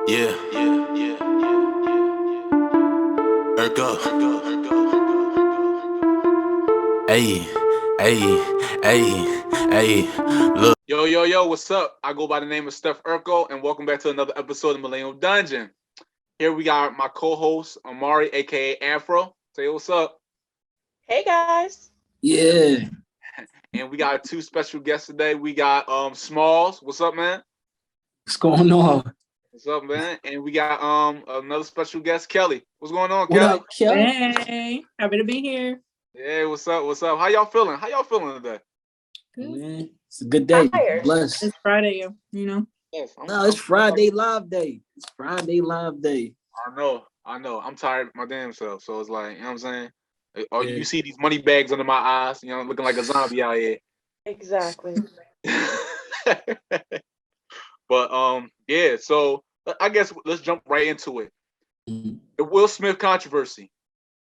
Yeah, yeah, yeah, Urko. Hey, hey, look. Yo, what's up? I go by the name of Steph Urkel, and welcome back to another episode of Millennial Dungeon. Here we got my co-host, Imarii, aka Afro. Say what's up. Hey guys. Yeah. And we got two special guests today. We got Smalls. What's up, man? What's going on? What's up, man? And we got another special guest, Kelly. What's going on, What Kelly? up, Kelly? Hey, happy to be here. Yeah, what's up? What's up? How y'all feeling? How y'all feeling today? Good. Man, it's a good day. Tired. Blessed. It's Friday, you know. Yes, No, it's Friday live day. It's Friday live day. I know. I'm tired of my damn self. So it's like, you know what I'm saying? Or Yeah. you see these money bags under my eyes, you know, looking like a zombie out here. Exactly. But yeah, so I guess let's jump right into it. Mhm. The Will Smith controversy.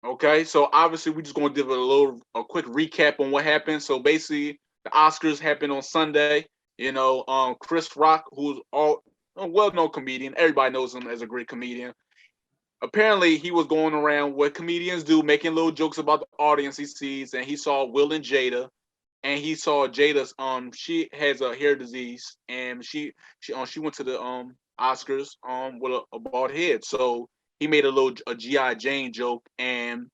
Okay, so obviously we're just gonna give a quick recap on what happened. So basically the Oscars happened on Sunday. You know, Chris Rock, who's a well-known comedian, everybody knows him as a great comedian. Apparently he was going around what comedians do, making little jokes about the audience he sees, and he saw Will and Jada, and he saw Jada's she has a hair disease, and she went to the Oscars with a bald head. So he made a GI Jane joke, and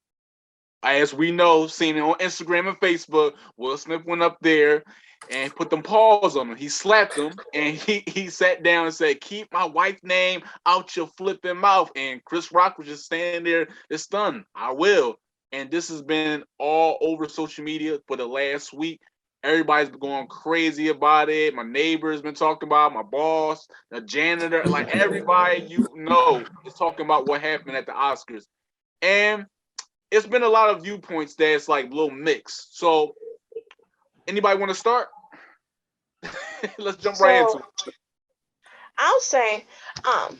as we know, seen it on Instagram and Facebook, Will Smith went up there and put them paws on him. He slapped him, and he sat down and said, "Keep my wife's name out your flipping mouth." And Chris Rock was just standing there, just stunned. I will. And this has been all over social media for the last week. Everybody's been going crazy about it. My neighbor's been talking about it, my boss, the janitor, like everybody you know is talking about what happened at the Oscars. And it's been a lot of viewpoints that's like a little mixed. So, anybody want to start? Let's jump right into it. I'll say, I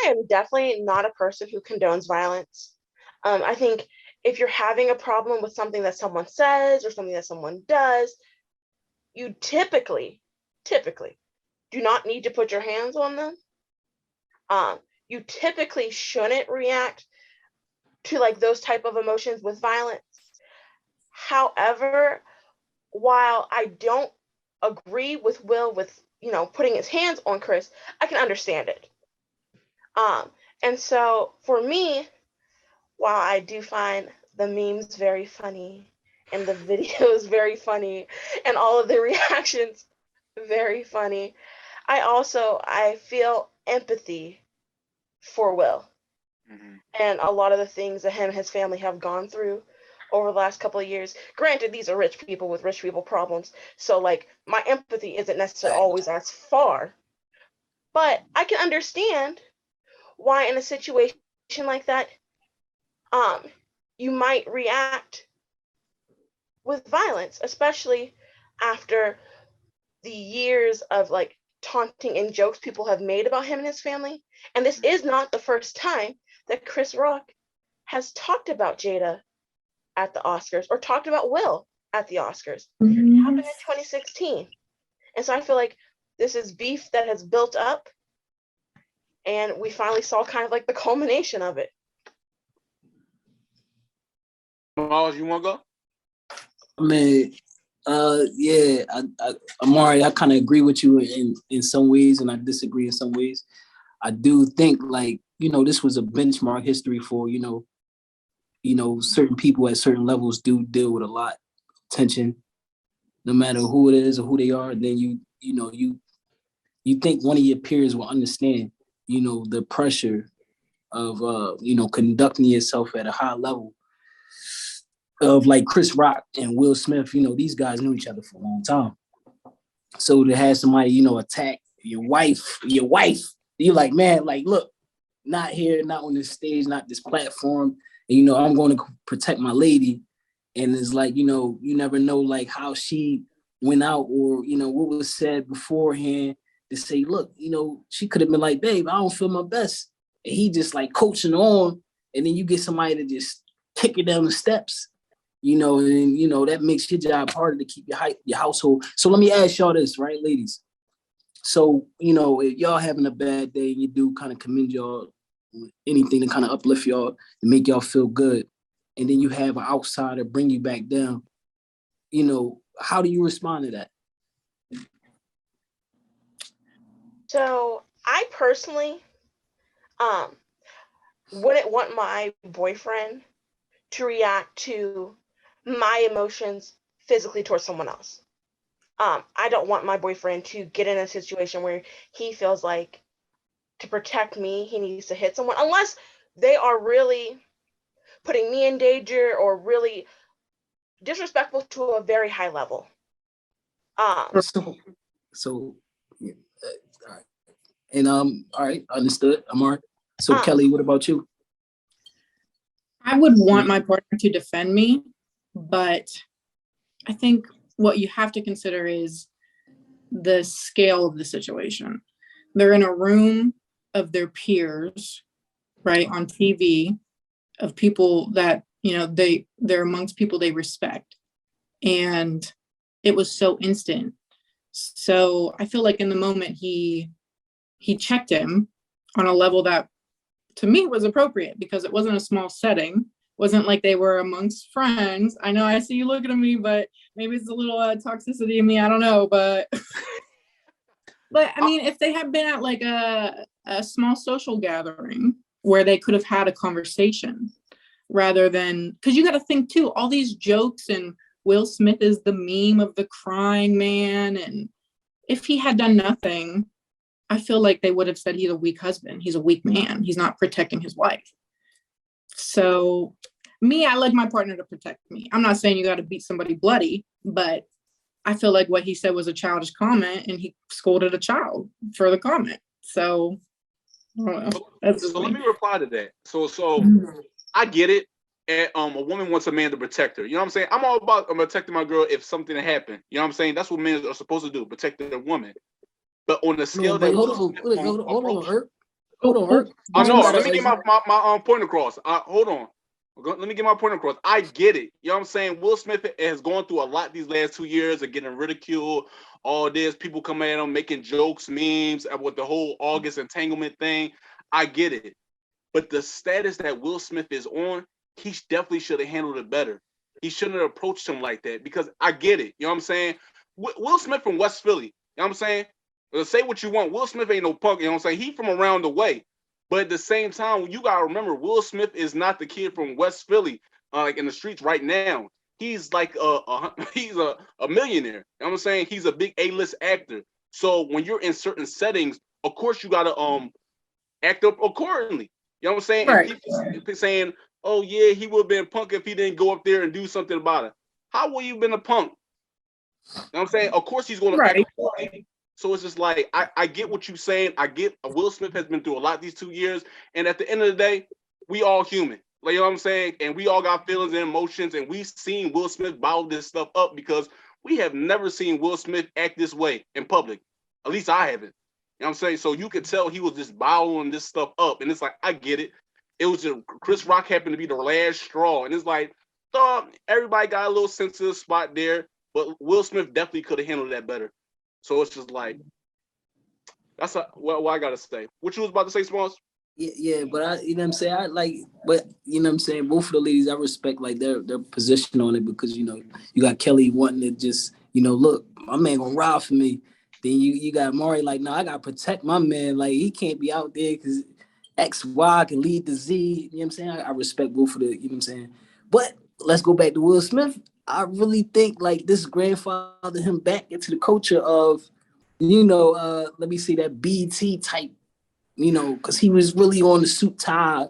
am definitely not a person who condones violence. I think if you're having a problem with something that someone says or something that someone does, you typically do not need to put your hands on them. You typically shouldn't react to like those type of emotions with violence. However, while I don't agree with Will with putting his hands on Chris, I can understand it. And so for me, while I do find the memes very funny and the videos very funny and all of the reactions very funny, I feel empathy for Will. Mm-hmm. And a lot of the things that him and his family have gone through over the last couple of years. Granted, these are rich people with rich people problems, so like my empathy isn't necessarily always as far, but I can understand why in a situation like that, you might react with violence, especially after the years of like taunting and jokes people have made about him and his family. And this is not the first time that Chris Rock has talked about Jada at the Oscars or talked about Will at the Oscars. Mm-hmm. It happened in 2016. And so I feel like this is beef that has built up, and we finally saw kind of like the culmination of it. Miles, you want to go? I mean, yeah, Imarii, I kind of agree with you in some ways, and I disagree in some ways. I do think like, this was a benchmark history for, certain people at certain levels do deal with a lot of tension, no matter who it is or who they are. And then you think one of your peers will understand, the pressure of, conducting yourself at a high level of like Chris Rock and Will Smith. These guys knew each other for a long time. So to have somebody, attack your wife, you're like, man, like, look, not here, not on this stage, not this platform. And, I'm going to protect my lady. And it's like, you never know like how she went out or, what was said beforehand to say, look, she could have been like, babe, I don't feel my best. And he just like coaching on. And then you get somebody to just kick it down the steps, and, that makes your job harder to keep your household. So let me ask y'all this, right, ladies? So, you know, if y'all having a bad day, you do kind of commend y'all with anything to kind of uplift y'all and make y'all feel good. And then you have an outsider bring you back down. You know, how do you respond to that? So I personally wouldn't want my boyfriend to react to my emotions physically towards someone else. I don't want my boyfriend to get in a situation where he feels like to protect me, he needs to hit someone, unless they are really putting me in danger or really disrespectful to a very high level. So yeah, all right. And all right, understood. Imarii. So Um, Kelli, what about you? I would want my partner to defend me, but I think what you have to consider is the scale of the situation. They're in a room of their peers, right, on TV, of people that, you know, they're amongst people they respect. And it was so instant. So I feel like in the moment he checked him on a level that to me was appropriate, because it wasn't a small setting. Wasn't like they were amongst friends. I know I see you looking at me, but maybe it's a little toxicity in me. I don't know, but I mean, if they had been at like a small social gathering where they could have had a conversation rather than, because you got to think too, all these jokes and Will Smith is the meme of the crying man. And if he had done nothing, I feel like they would have said he's a weak husband. He's a weak man. He's not protecting his wife. So me, I like my partner to protect me. I'm not saying you got to beat somebody bloody, but I feel like what he said was a childish comment and he scolded a child for the comment. So I don't know. So let me reply to that. So I get it. And a woman wants a man to protect her. You know what I'm saying? I'm all about protecting my girl if something happened. You know what I'm saying? That's what men are supposed to do, protect their woman. But on the scale that hold on, Herc. I know. Let me get my point across. Hold on. Let me get my point across. I get it. You know what I'm saying? Will Smith has gone through a lot these last 2 years of getting ridiculed, all this, people coming at him, making jokes, memes, with the whole August entanglement thing. I get it. But the status that Will Smith is on, he definitely should have handled it better. He shouldn't have approached him like that, because I get it. You know what I'm saying? Will Smith from West Philly. You know what I'm saying? Say what you want. Will Smith ain't no punk. You know what I'm saying? He from around the way. But at the same time, you gotta remember, Will Smith is not the kid from West Philly, like in the streets right now. He's like he's a millionaire. You know what I'm saying? He's a big A-list actor. So when you're in certain settings, of course you gotta act up accordingly. You know what I'm saying? Right. And people saying, "Oh yeah, he would have been a punk if he didn't go up there and do something about it." How would you been a punk? You know what I'm saying? Of course he's gonna act accordingly. So it's just like, I get what you're saying. I get Will Smith has been through a lot these 2 years. And at the end of the day, we all human. Like, you know what I'm saying? And we all got feelings and emotions. And we've seen Will Smith bottle this stuff up, because we have never seen Will Smith act this way in public. At least I haven't. You know what I'm saying? So you could tell he was just bottling this stuff up. And it's like, I get it. It was just Chris Rock happened to be the last straw. And it's like, everybody got a little sensitive spot there. But Will Smith definitely could have handled that better. So it's just like, that's what I gotta say. What you was about to say, Smalls? Yeah, but you know what I'm saying? But you know what I'm saying? Both of the ladies, I respect like their position on it, because, you know, you got Kelli wanting to just, you know, look, my man gonna ride for me. Then you got Imarii like, no, I gotta protect my man. Like, he can't be out there because X, Y can lead to Z. You know what I'm saying? I respect both of the, you know what I'm saying? But let's go back to Will Smith. I really think like this grandfather him back into the culture of, you know, let me see that BT type, you know, because he was really on the suit tie,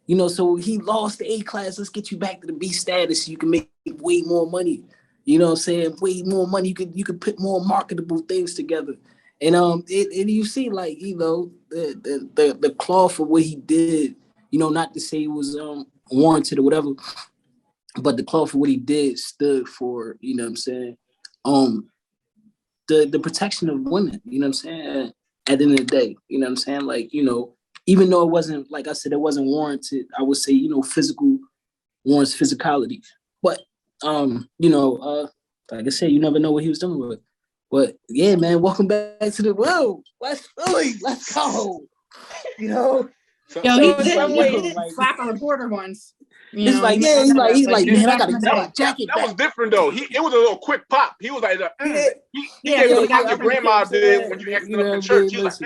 you know, so he lost the A class. Let's get you back to the B status so you can make way more money. You know what I'm saying? Way more money. You could put more marketable things together. And you see, like, you know, the claw for what he did, you know, not to say it was warranted or whatever, but the claw for what he did stood for, you know what I'm saying, the protection of women, you know what I'm saying, at the end of the day, you know what I'm saying, like, you know, even though it wasn't, like I said, it wasn't warranted, I would say, you know, physical warrants physicality, but, you know, like I said, you never know what he was dealing with. But yeah, man, welcome back to the Will. Let's Philly. Let's go. You know? Yo, So he in did, some he ways, did like, slap a reporter once. You it's know, like, he yeah, made he's that, like, years man, I back gotta in the get day. my jacket that was back. different though. It was a little quick pop. He was like, Yeah, he Yeah, gave so it he the pop got your up and grandma kissed. did when you acted you up know in what I church. mean? He was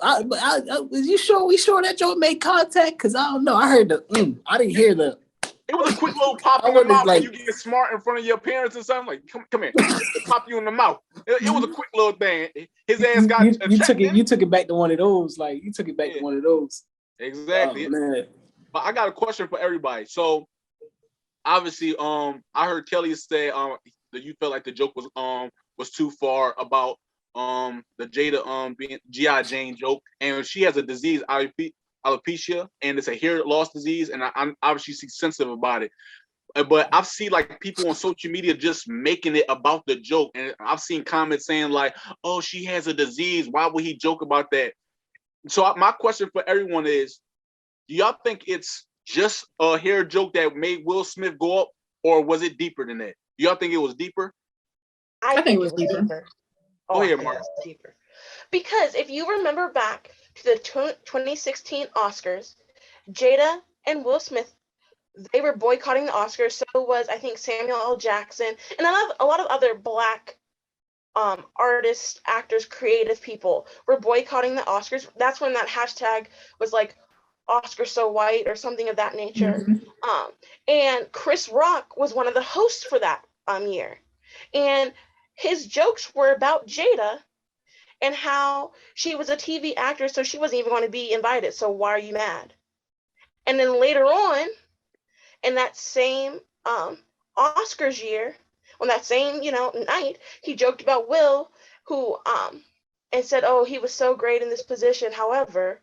Listen. You sure we sure that joint made contact? Cause I don't know. I heard the I didn't hear the. it was a quick little pop I in the wasn't mouth when like, you get smart in front of your parents or something. Like, come here, they pop you in the mouth. It was a quick little thing. His ass got you took checked it. in. You took it back to one of those. Like you took it back Yeah, to one of those. exactly. Oh man. But I got a question for everybody. So obviously, I heard Kelly say that you felt like the joke was too far about the Jada being G.I. Jane joke, and she has a disease, alopecia, and it's a hair loss disease, and I'm obviously she's sensitive about it. But I've seen like people on social media just making it about the joke, and I've seen comments saying like, "Oh, she has a disease. Why would he joke about that?" So my question for everyone is, do y'all think it's just a hair joke that made Will Smith go up, or was it deeper than that? Do y'all think it was deeper? I think it was deeper. Oh, Go I ahead, think Mark. it was deeper. Because if you remember back to the 2016 Oscars, Jada and Will Smith, they were boycotting the Oscars. So was, I think, Samuel L. Jackson and a lot of other Black artists, actors, creative people were boycotting the Oscars. That's when that hashtag was like Oscar so white or something of that nature. Mm-hmm. And Chris Rock was one of the hosts for that year. And his jokes were about Jada and how she was a TV actor, so she wasn't even going to be invited. So why are you mad? And then later on, in that same Oscars year, on that same night, he joked about Will, who and said, "Oh, he was so great in this position." However,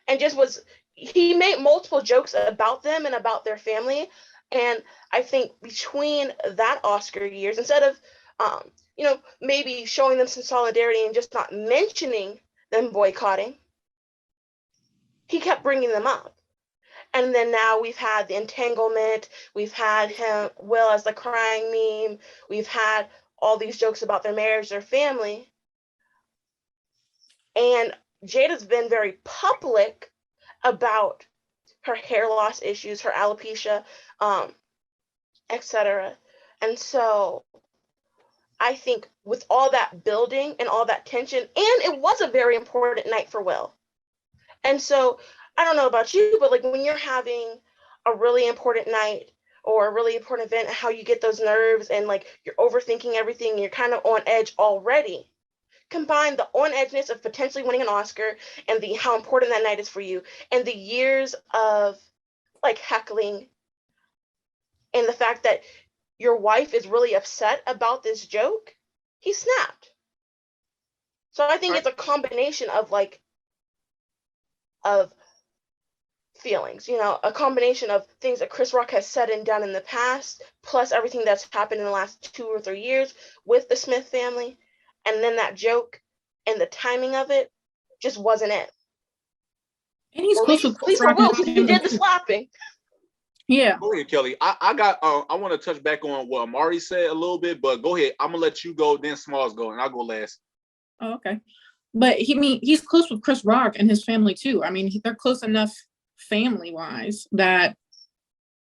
and just was he made multiple jokes about them and about their family. And I think between that Oscar years, instead of maybe showing them some solidarity and just not mentioning them boycotting, he kept bringing them up. And then now we've had the entanglement, we've had Will as the crying meme, we've had all these jokes about their marriage, their family. And Jada's been very public about her hair loss issues, her alopecia, etc. And so I think with all that building and all that tension, and it was a very important night for Will. And so I don't know about you, but like when you're having a really important night or a really important event, how you get those nerves and like you're overthinking everything and you're kind of on edge already. Combine the on edgeness of potentially winning an Oscar and the how important that night is for you and the years of like heckling and the fact that your wife is really upset about this joke, he snapped. So I think it's a combination of of feelings, a combination of things that Chris Rock has said and done in the past, plus everything that's happened in the last 2 or 3 years with the Smith family, and then that joke and the timing of it just wasn't it. And he's Well, close with at least Chris for Rock. Will, because he did the slapping. Yeah. Go ahead, Kelly. I got. I want to touch back on what Imarii said a little bit, but go ahead. I'm gonna let you go, then Smalls go, and I'll go last. Oh, okay. But he's close with Chris Rock and his family too. I mean, they're close enough family-wise that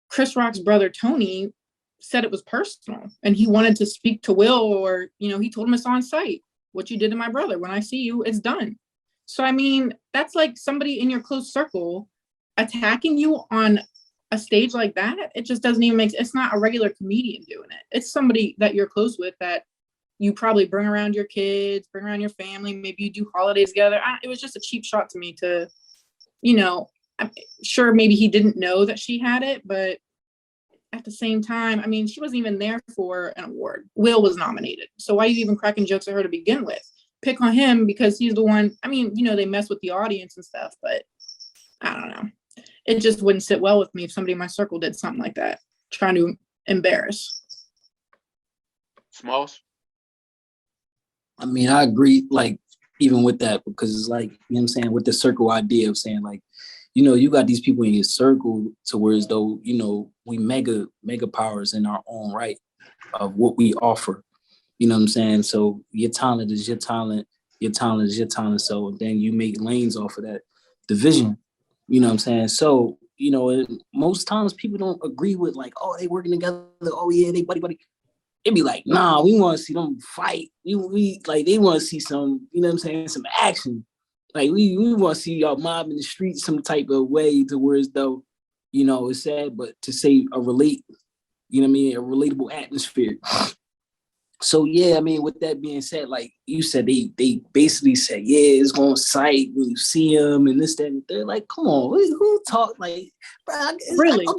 Chris Rock's brother Tony said it was personal and he wanted to speak to Will, or he told him it's on site. What you did to my brother, when I see you, it's done. So I mean, that's like somebody in your close circle attacking you on a stage like that. It just doesn't even make sense. It's not a regular comedian doing it. It's somebody that you're close with, that you probably bring around your kids, bring around your family. Maybe you do holidays together. It was just a cheap shot to me to, I'm sure maybe he didn't know that she had it, but at the same time, I mean, she wasn't even there for an award. Will was nominated. So why are you even cracking jokes at her to begin with? Pick on him because he's the one. I mean, they mess with the audience and stuff, but I don't know. It just wouldn't sit well with me if somebody in my circle did something like that, trying to embarrass. Smalls. I mean, I agree, like, even with that, because it's like, what I'm saying, with the circle idea of saying, like, you got these people in your circle to where as though, we mega powers in our own right of what we offer. You know what I'm saying? So your talent is your talent. Your talent is your talent. So then you make lanes off of that division. You know what I'm saying? So, you know, most times people don't agree with like, oh, they working together. Oh yeah, they buddy. It'd be like, nah, we want to see them fight. We like they want to see some, you know what I'm saying, some action. Like we want to see y'all mob in the streets some type of way to where as though, you know, it's sad, but to say a relate, you know what I mean, a relatable atmosphere. So yeah, I mean, with that being said, like you said, they basically said, yeah, it's gonna sight when you see them and this, that, and they're like, come on, who talk like, bro? Really? I'm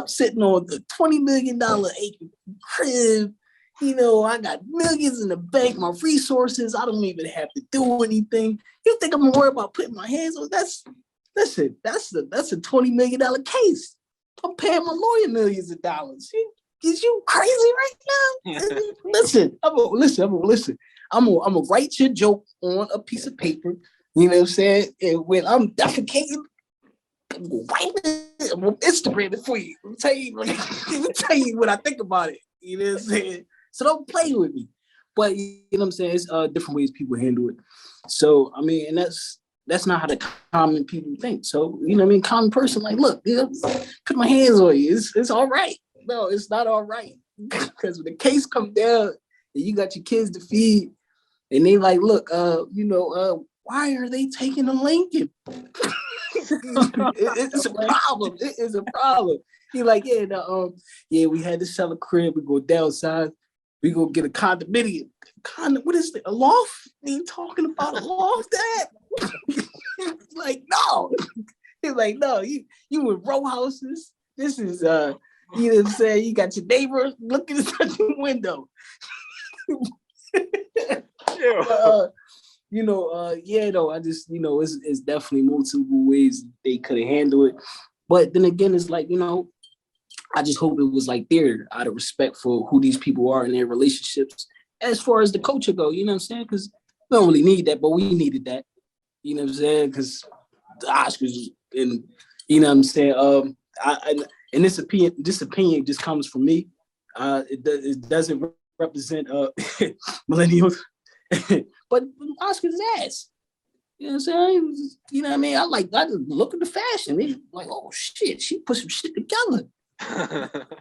sitting on the $20 million acre crib. You know, I got millions in the bank, my resources. I don't even have to do anything. You think I'm gonna worry about putting my hands on? That's a $20 million case. I'm paying my lawyer millions of dollars. Is you crazy right now? Listen. I'm gonna write your joke on a piece of paper. You know what I'm saying? And when I'm defecating, I'm gonna wipe it. I'm gonna Instagram it for you. Let me tell you what I think about it. You know what I'm saying? So don't play with me. But you know what I'm saying? It's different ways people handle it. So I mean, and that's not how the common people think. So you know what I mean? Common person, like, look, you know, put my hands on you. It's all right. No, it's not all right. Because when the case come down and you got your kids to feed, and they like, look, why are they taking the Lincoln? It's a problem. It is a problem. He like, yeah, we had to sell a crib. We go downsize. We go get a condominium. What is it? A loft? Ain't talking about a loft, Dad? Like, no. He's like, no, you in row houses. This is you know what I'm saying? You got your neighbor looking at the window. Yeah. Yeah, though, I just, you know, it's definitely multiple ways they could have handled it. But then again, it's like, you know, I just hope it was like there out of respect for who these people are in their relationships as far as the culture go, you know what I'm saying? Because we don't really need that, but we needed that. You know what I'm saying? Because the Oscars and you know what I'm saying? And this opinion just comes from me. It doesn't represent millennials, but Oscars ass. You know what I'm saying? You know what I mean? I just look at the fashion. They like, oh shit, she put some shit together.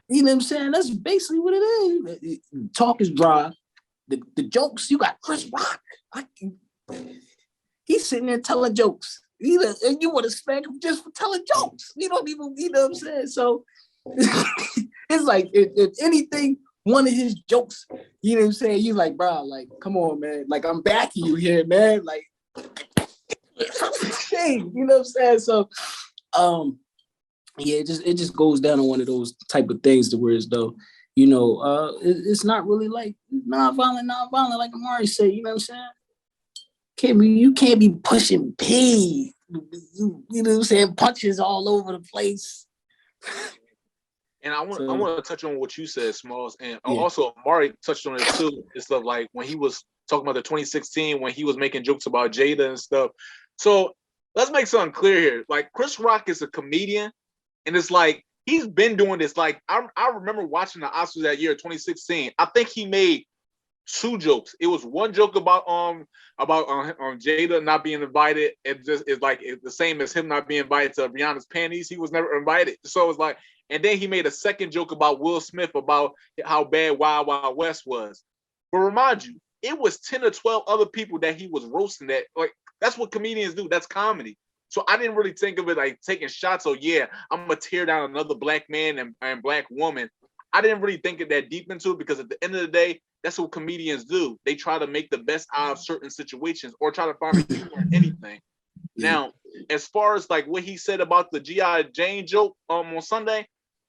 You know what I'm saying? That's basically what it is. Talk is dry. The jokes, you got Chris Rock. He's sitting there telling jokes. And you want to smack him just for telling jokes. You don't even, you know what I'm saying? So it's like, if anything, one of his jokes, you know what I'm saying? You like, bro, like, come on, man. Like, I'm backing you here, man. Like, shame, you know what I'm saying? So, yeah, it just goes down to one of those type of things to where as though, you know, it's not really like non-violent, like Imarii said, you know what I'm saying? You can't be pushing P. You know what I'm saying? Punches all over the place. And I want to touch on what you said, Smalls, and also Imarii touched on it too. It's stuff like when he was talking about the 2016 when he was making jokes about Jada and stuff. So let's make something clear here. Like Chris Rock is a comedian, and it's like he's been doing this. Like I remember watching the Oscars that year, 2016. I think he made 2 jokes. It was one joke about Jada not being invited. It's like it's the same as him not being invited to Rihanna's panties. He was never invited. So it's like, and then he made a second joke about Will Smith about how bad Wild Wild West was. But remind you, it was 10 or 12 other people that he was roasting. That like that's what comedians do. That's comedy. So I didn't really think of it like taking shots. So yeah, I'm gonna tear down another black man and black woman. I didn't really think of that deep into it because at the end of the day, that's what comedians do. They try to make the best out of certain situations or try to find the humor in anything. Now, as far as like what he said about the G.I. Jane joke on Sunday,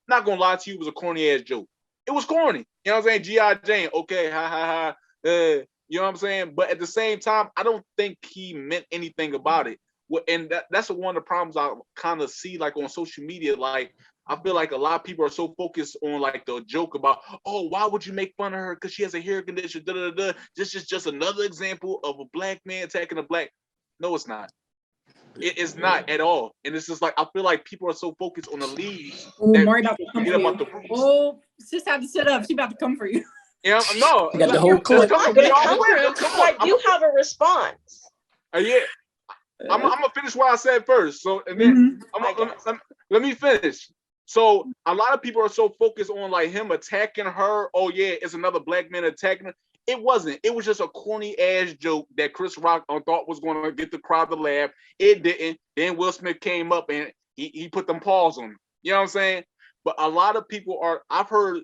not gonna lie to you, it was a corny ass joke. It was corny. You know what I'm saying? G.I. Jane, okay, ha ha ha. You know what I'm saying? But at the same time, I don't think he meant anything about it. And that's one of the problems I kind of see like on social media. Like I feel like a lot of people are so focused on like the joke about, oh, why would you make fun of her because she has a hair condition? Da, da, da. This is just another example of a black man attacking a black. No, it's not. It is not at all. And it's just like I feel like people are so focused on the leads. Oh, Mari about to come for you. About the oh, sis had to sit up. She about to come for you. Yeah, no. I got the Let- whole let's clip. come- I'm we gonna all come win. through Let's- because Come on. I do have a response. Yeah, I'm gonna finish what I said first. So and then I guess. let me finish. So a lot of people are so focused on like him attacking her. Oh yeah, it's another black man attacking her. It wasn't. It was just a corny ass joke that Chris Rock thought was going to get the crowd to laugh. It didn't. Then Will Smith came up and he put them paws on him. You know what I'm saying? But a lot of people are. I've heard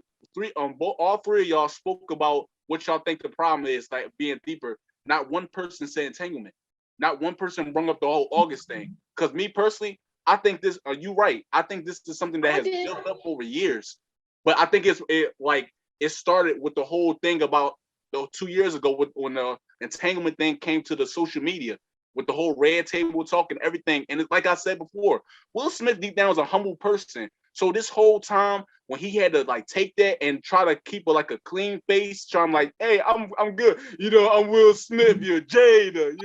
all three of y'all spoke about what y'all think the problem is, like being deeper. Not one person said entanglement. Not one person brought up the whole August thing. Because me personally, I think this. Are you right? I think this is something that has built up over years. But I think it started with the whole thing about 2 years ago when the entanglement thing came to the social media with the whole red table talk and everything. And it's like I said before, Will Smith deep down is a humble person. So this whole time when he had to like take that and try to keep a clean face, trying like, hey, I'm good. You know, I'm Will Smith. You're Jada.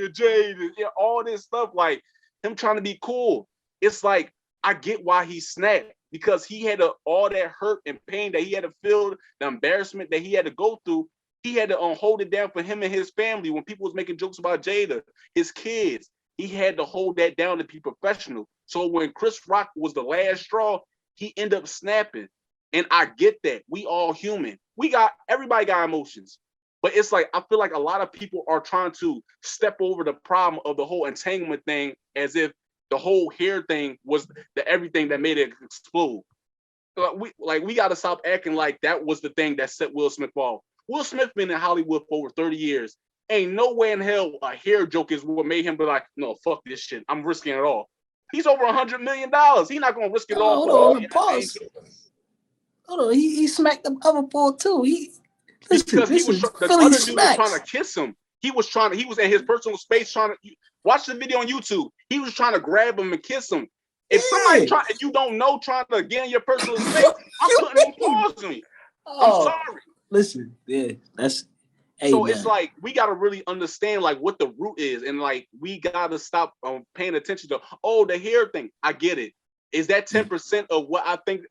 Yeah, all this stuff like him trying to be cool. It's like I get why he snapped because he had all that hurt and pain that he had to feel, the embarrassment that he had to go through. He had to hold it down for him and his family when people was making jokes about Jada, his kids. He had to hold that down to be professional. So when Chris Rock was the last straw, he ended up snapping. And I get that. We all human. Everybody got emotions. But it's like, I feel like a lot of people are trying to step over the problem of the whole entanglement thing as if the whole hair thing was the everything that made it explode. We got to stop acting like that was the thing that set Will Smith off. Will Smith been in Hollywood for over 30 years. Ain't no way in hell a hair joke is what made him be like, no, fuck this shit. I'm risking it all. He's over $100 million. He's not gonna risk it all. Hold on, pause. Hold on, he smacked the other ball too. Because this he was is the Philly other dude was trying to smacks. kiss him. He was in his personal space trying to watch the video on YouTube. He was trying to grab him and kiss him. If somebody you don't know trying to get in your personal space, I'm putting them paws on you. I'm sorry. Listen, yeah, that's. Hey, So man. it's like we gotta really understand like what the root is, and like we gotta stop paying attention to the hair thing. I get it. Is that 10% of what I think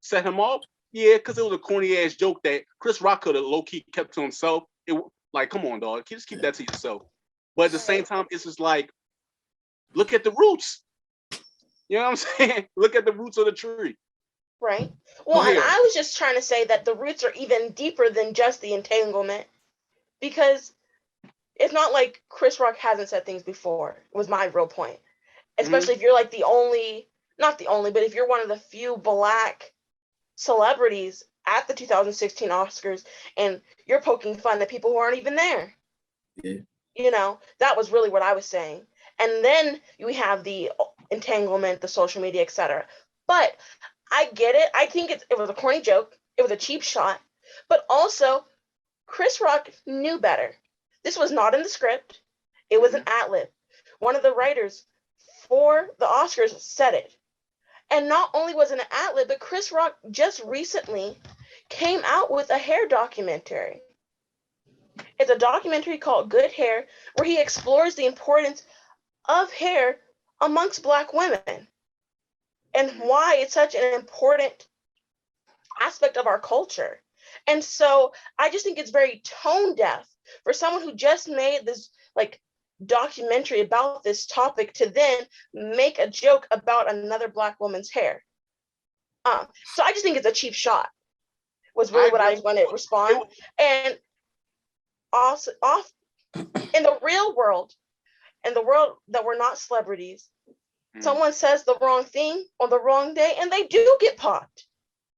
set him off? Yeah, because it was a corny ass joke that Chris Rock could have low key kept to himself. Like, come on, dog, just keep that to yourself. But at the same time, it's just like, look at the roots. You know what I'm saying? Look at the roots of the tree. Right. Well, and I was just trying to say that the roots are even deeper than just the entanglement, because it's not like Chris Rock hasn't said things before, was my real point. Especially if you're like not the only, but if you're one of the few Black celebrities at the 2016 Oscars and you're poking fun at people who aren't even there. Yeah. You know, that was really what I was saying. And then we have the entanglement, the social media, etc. But I get it. I think it was a corny joke. It was a cheap shot. But also, Chris Rock knew better. This was not in the script. It was an ad-lib. One of the writers for the Oscars said it. And not only was it an ad-lib, but Chris Rock just recently came out with a hair documentary. It's a documentary called Good Hair, where he explores the importance of hair amongst Black women and why it's such an important aspect of our culture. And so I just think it's very tone deaf for someone who just made this like documentary about this topic to then make a joke about another Black woman's hair. So I just think it's a cheap shot, was really what I was going to respond. And also in the real world, in the world that we're not celebrities, someone says the wrong thing on the wrong day and they do get popped.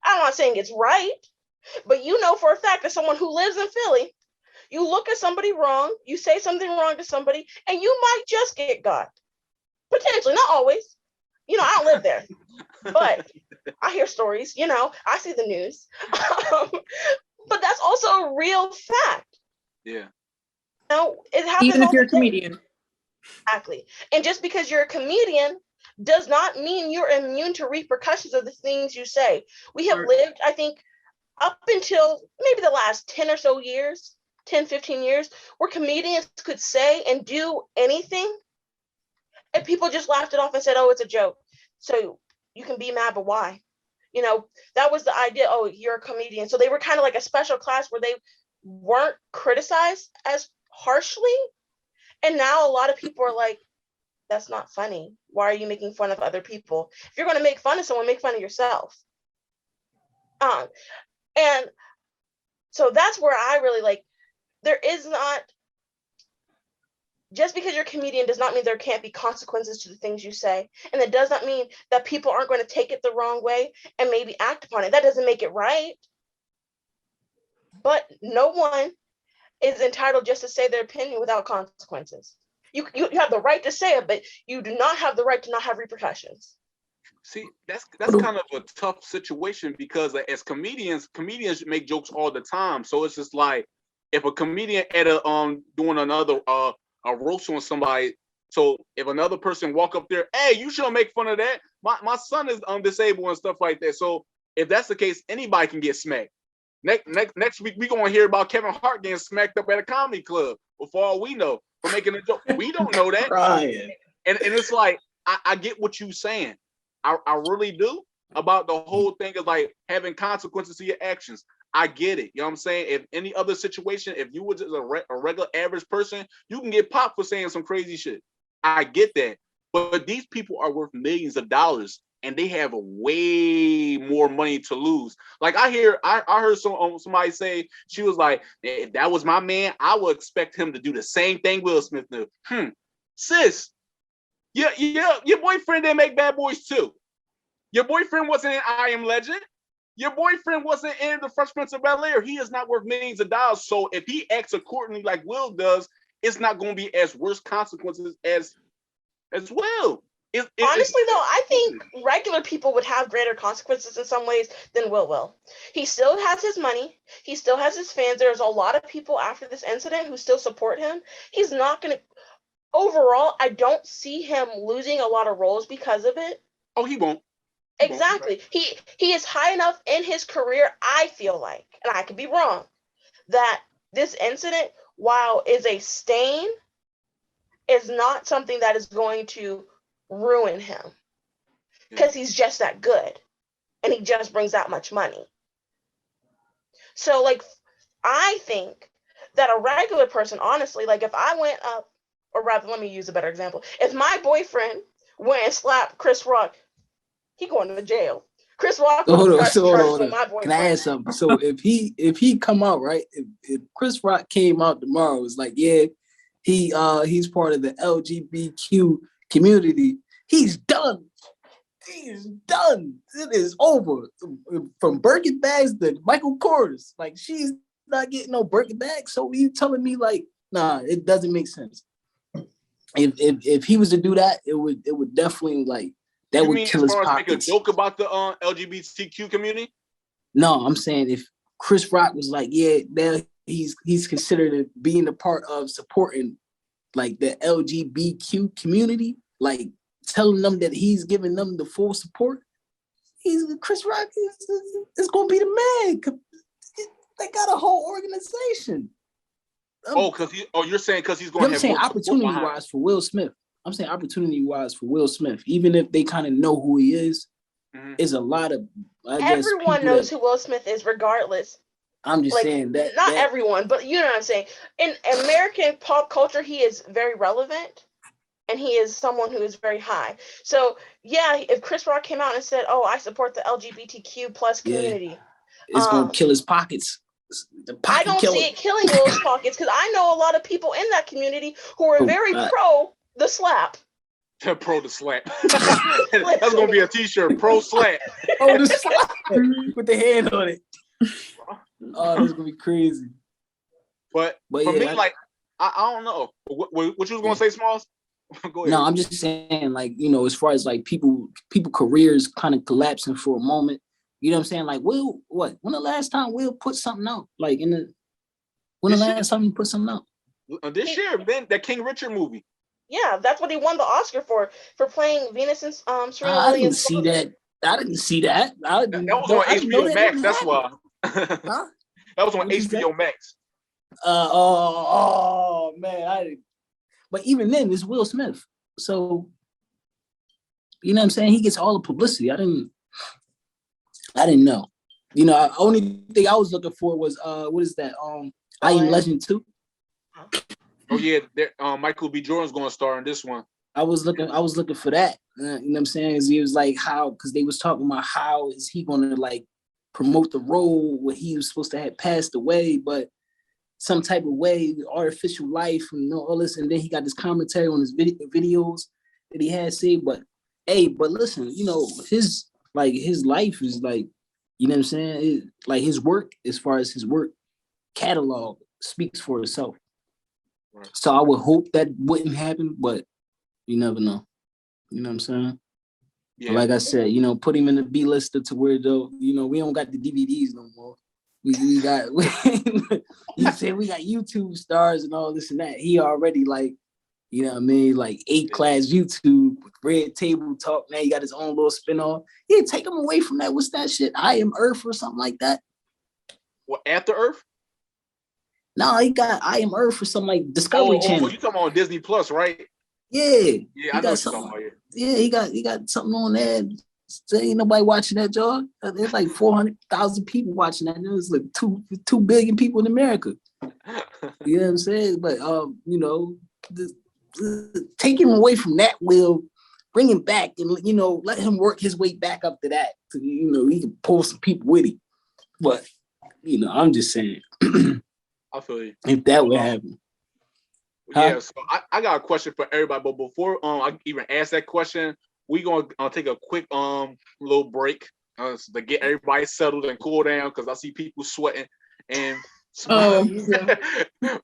I'm not saying it's right, but you know for a fact that someone who lives in Philly, you look at somebody wrong, you say something wrong to somebody, and you might just get got. Potentially, not always. You know, I don't live there, but I hear stories, you know, I see the news. But that's also a real fact. Yeah. You know, it happens even if you're a comedian. Exactly. And just because you're a comedian does not mean you're immune to repercussions of the things you say. We have lived, I think, up until maybe the last 10 or so years, 10, 15 years, where comedians could say and do anything, and people just laughed it off and said, oh, it's a joke. So you can be mad, but why? You know, that was the idea. Oh, you're a comedian. So they were kind of like a special class where they weren't criticized as harshly. And now a lot of people are like, that's not funny. Why are you making fun of other people? If you're going to make fun of someone, make fun of yourself. And so that's where I really like, there is not, just because you're a comedian does not mean there can't be consequences to the things you say. And it does not mean that people aren't going to take it the wrong way and maybe act upon it. That doesn't make it right. But no one is entitled just to say their opinion without consequences. You have the right to say it, but you do not have the right to not have repercussions. See, that's kind of a tough situation because as comedians make jokes all the time. So it's just like if a comedian at a doing another a roast on somebody. So if another person walk up there, hey, you shouldn't make fun of that. My son is disabled and stuff like that. So if that's the case, anybody can get smacked. Next week we gonna hear about Kevin Hart getting smacked up at a comedy club. For all we know, for making a joke, we don't know that. And it's like I get what you're saying. I really do about the whole thing of like having consequences to your actions. I get it. You know what I'm saying? If any other situation, if you were just a regular average person, you can get popped for saying some crazy shit. I get that. But these people are worth millions of dollars and they have a way more money to lose. Like I heard somebody say, she was like, if that was my man, I would expect him to do the same thing Will Smith did. Sis, yeah, your boyfriend didn't make Bad Boys 2. Your boyfriend wasn't in I Am Legend. Your boyfriend wasn't in The Fresh Prince of Bel-Air. He is not worth millions of dollars. So if he acts accordingly like Will does, it's not going to be as worse consequences as Will. Honestly, though, I think regular people would have greater consequences in some ways than Will. He still has his money. He still has his fans. There's a lot of people after this incident who still support him. He's not going to... Overall, I don't see him losing a lot of roles because of it. Oh, he won't. Exactly. He is high enough in his career, I feel like, and I could be wrong, that this incident, while is a stain, is not something that is going to ruin him. Because he's just that good. And he just brings that much money. So, like, I think that a regular person, honestly, like if I went up, or rather, let me use a better example. If my boyfriend went and slapped Chris Rock, he going to jail. Chris Rock was charged with my boyfriend. Can I ask something? So if he come out, right? If Chris Rock came out tomorrow, it's like, yeah, he's part of the LGBTQ community. He's done. He's done. It is over. From Birkin bags to Michael Kors. Like, she's not getting no Birkin bags. So you telling me like, nah, it doesn't make sense. If he was to do that, it would definitely like that would kill his pockets. Make a joke about the LGBTQ community? No, I'm saying if Chris Rock was like, yeah, now he's considered being a part of supporting like the LGBTQ community, like telling them that he's giving them the full support. Chris Rock is going to be the man. They got a whole organization. You're saying because he's going to have. I'm saying opportunity-wise for Will Smith. I'm saying opportunity-wise for Will Smith, even if they kind of know who he is, is a lot of. Everyone knows who Will Smith is, regardless. I'm just saying that. Not everyone, but you know what I'm saying. In American pop culture, he is very relevant, and he is someone who is very high. So yeah, if Chris Rock came out and said, "Oh, I support the LGBTQ plus community," it's gonna kill his pockets. I don't see it killing Will's pockets because I know a lot of people in that community who are very pro the slap. Pro the slap. That's gonna be a T-shirt. Pro slap. Oh, the slap with the hand on it. Oh, this is gonna be crazy. But for me, like, I don't know. What you was gonna say, Smalls? Go ahead. No, I'm just saying, like, you know, as far as like people careers kind of collapsing for a moment. You know what I'm saying? Like, Will, when the last time Will put something out? Like, when the last time he put something out? This year, man, that King Richard movie. Yeah, that's what he won the Oscar for playing Venus and Serena I Williams. I didn't see that. That was on HBO Max. That's why. Huh? That was on HBO Max. Oh man, I didn't. But even then, it's Will Smith. So, you know what I'm saying? He gets all the publicity. I didn't know. You know, only thing I was looking for was what is that? I Am Legend 2. Oh yeah, Michael B. Jordan's going to star in this one. I was looking for that. You know what I'm saying? He was like, how, because they was talking about how is he gonna like promote the role where he was supposed to have passed away, but some type of way, artificial life and all this, and then he got this commentary on his videos that he had said. But hey, but listen, you know, his life is like, you know what I'm saying? Like his work, as far as his work catalog speaks for itself. Right. So I would hope that wouldn't happen, but you never know. You know what I'm saying? Yeah. But like I said, you know, put him in the B lister to where though, you know, we don't got the DVDs no more. We got you said we got YouTube stars and all this and that. He already like, you know what I mean, like A-class YouTube with Red Table Talk. Now he got his own little spin-off. Yeah, take him away from that. What's that shit? I Am Earth or something like that. What, After Earth? No, he got I Am Earth or something like Discovery Channel. Oh, you talking about Disney Plus, right? Yeah. Yeah, I know what you're talking about. Yeah, he got something on there. So ain't nobody watching that, John. There's like 400,000 people watching that. There's like 2 billion people in America. You know what I'm saying? But you know, take him away from that will bring him back and, you know, let him work his way back up to that. So, you know, he can pull some people with him. But, you know, I'm just saying. I feel you. If that would happen. Yeah, so I got a question for everybody, but before I even ask that question, we gonna take a quick little break to get everybody settled and cool down, because I see people sweating and Smalls.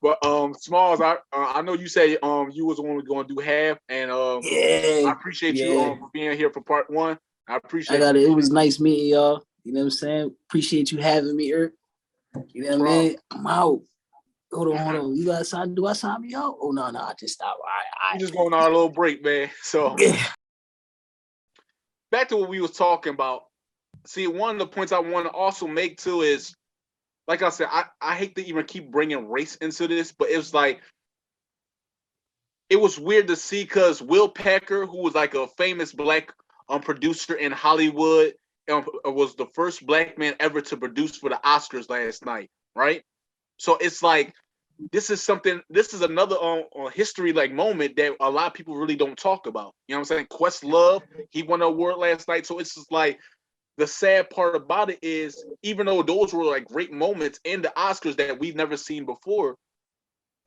But Smalls, I know you say you was only going to do half, and I appreciate you for being here for part 1. I appreciate it. It was nice meeting y'all. You know what I'm saying? Appreciate you having me, Eric. You know what I mean? I'm out. Hold on. You got sign? Do I sign me out? Oh no, I just stopped. I just going on a little break, man. So back to what we was talking about. See, one of the points I want to also make too is, like I said, I hate to even keep bringing race into this, but it was like, it was weird to see, because Will Packer, who was like a famous black producer in Hollywood, was the first black man ever to produce for the Oscars last night, right? So it's like, this is another history like moment that a lot of people really don't talk about. You know what I'm saying? Questlove, he won an award last night. So it's just like, the sad part about it is, even though those were like great moments in the Oscars that we've never seen before,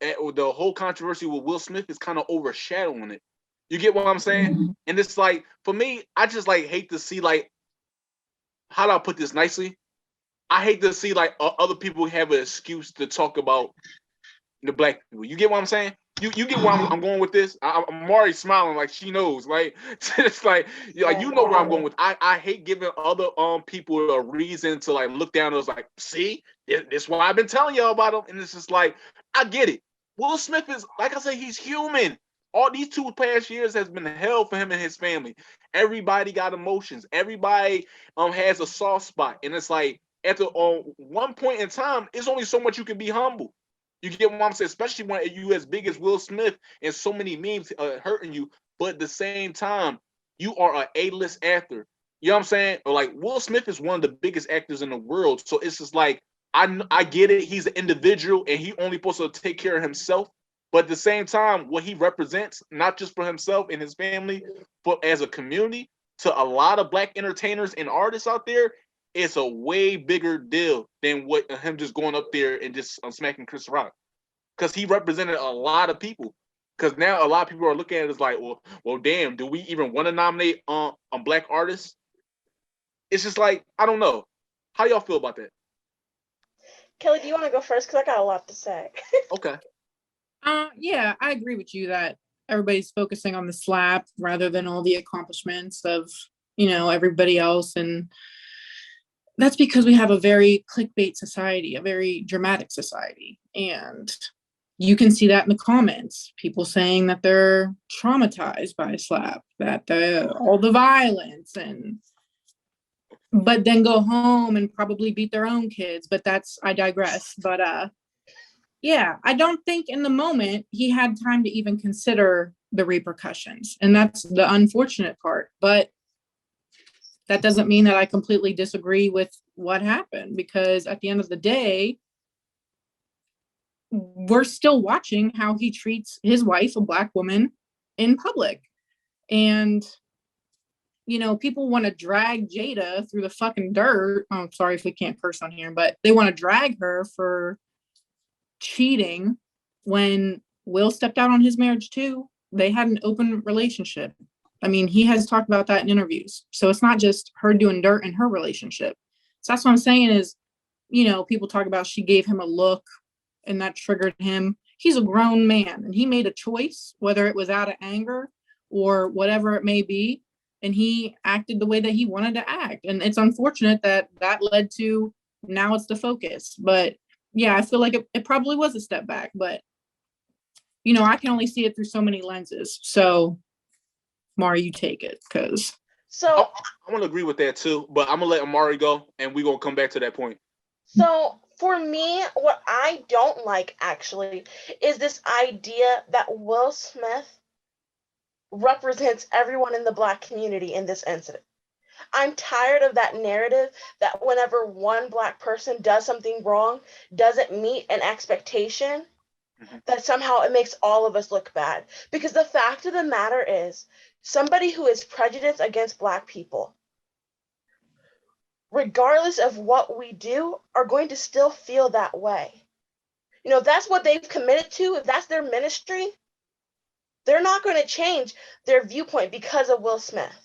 the whole controversy with Will Smith is kind of overshadowing it. You get what I'm saying? And it's like, for me, I just like hate to see, like, how do I put this nicely? I hate to see like other people have an excuse to talk about the black people. You get what I'm saying? You get where I'm going with this? I'm already smiling like she knows. Like, it's like, you know where I'm going with. I hate giving other people a reason to like look down. It was like, see, this why I've been telling y'all about him. And it's just like, I get it. Will Smith is, like I say, he's human. All these 2 past years has been hell for him and his family. Everybody got emotions. Everybody has a soft spot. And it's like, after one point in time, it's only so much you can be humble. You get what I'm saying? Especially when you as big as Will Smith and so many memes hurting you. But at the same time, you are an A-list actor. You know what I'm saying? Or like, Will Smith is one of the biggest actors in the world. So it's just like, I get it. He's an individual and he only supposed to take care of himself. But at the same time, what he represents, not just for himself and his family, but as a community, to a lot of black entertainers and artists out there, it's a way bigger deal than what him just going up there and just smacking Chris Rock, because he represented a lot of people. Because now a lot of people are looking at it as like, well, damn, do we even want to nominate a black artist? It's just like, I don't know. How y'all feel about that? Kelly, do you want to go first? Because I got a lot to say. Okay. Yeah, I agree with you that everybody's focusing on the slap rather than all the accomplishments of, you know, everybody else. And that's because we have a very clickbait society, a very dramatic society. And you can see that in the comments, people saying that they're traumatized by a slap, that all the violence, but then go home and probably beat their own kids. But I digress. But yeah, I don't think in the moment he had time to even consider the repercussions. And that's the unfortunate part. But that doesn't mean that I completely disagree with what happened, because at the end of the day, we're still watching how he treats his wife, a Black woman, in public. And, you know, people want to drag Jada through the fucking dirt. I'm sorry if we can't curse on here, but they want to drag her for cheating when Will stepped out on his marriage too. They had an open relationship. I mean, he has talked about that in interviews. So it's not just her doing dirt in her relationship. So that's what I'm saying is, you know, people talk about she gave him a look and that triggered him. He's a grown man and he made a choice, whether it was out of anger or whatever it may be. And he acted the way that he wanted to act. And it's unfortunate that that led to now it's the focus. But yeah, I feel like it probably was a step back, but you know, I can only see it through so many lenses. So Mari, you take it, because So I want to agree with that too, but I'm gonna let Imarii go, and we're gonna come back to that point. So for me, what I don't like actually is this idea that Will Smith represents everyone in the Black community in this incident. I'm tired of that narrative that whenever one Black person does something wrong, doesn't meet an expectation, that somehow it makes all of us look bad. Because the fact of the matter is, somebody who is prejudiced against Black people, regardless of what we do, are going to still feel that way. You know, if that's what they've committed to, if that's their ministry, they're not going to change their viewpoint because of Will Smith.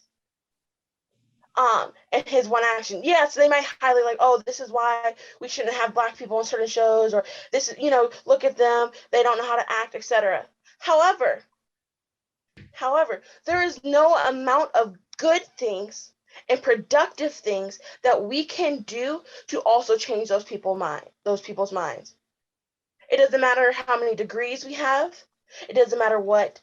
And his one action. Yes, they might highlight like, oh, this is why we shouldn't have Black people on certain shows, or this is, you know, look at them, they don't know how to act, etc. However, there is no amount of good things and productive things that we can do to also change those people's minds. It doesn't matter how many degrees we have. It doesn't matter what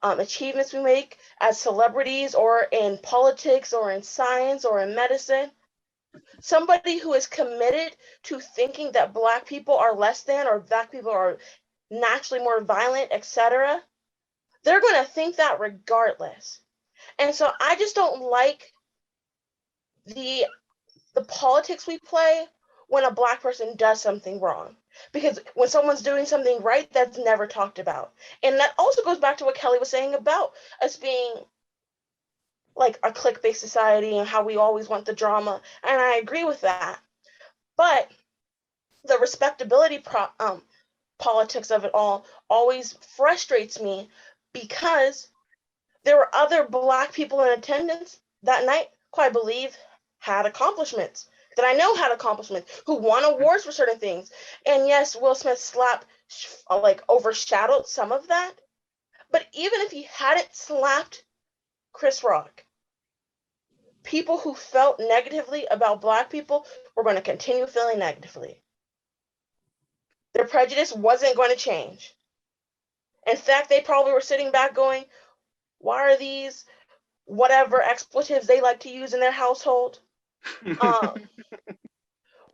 achievements we make as celebrities or in politics or in science or in medicine. Somebody who is committed to thinking that Black people are less than, or Black people are naturally more violent, etc., they're going to think that regardless. And so I just don't like the politics we play when a Black person does something wrong. Because when someone's doing something right, that's never talked about. And that also goes back to what Kelli was saying about us being like a clique-based society and how we always want the drama. And I agree with that. But the respectability politics of it all always frustrates me, because there were other Black people in attendance that night who I believe had accomplishments, that I know had accomplishments, who won awards for certain things. And yes, Will Smith's slap like overshadowed some of that. But even if he hadn't slapped Chris Rock, people who felt negatively about Black people were going to continue feeling negatively. Their prejudice wasn't going to change. In fact, they probably were sitting back going, why are these whatever expletives they like to use in their household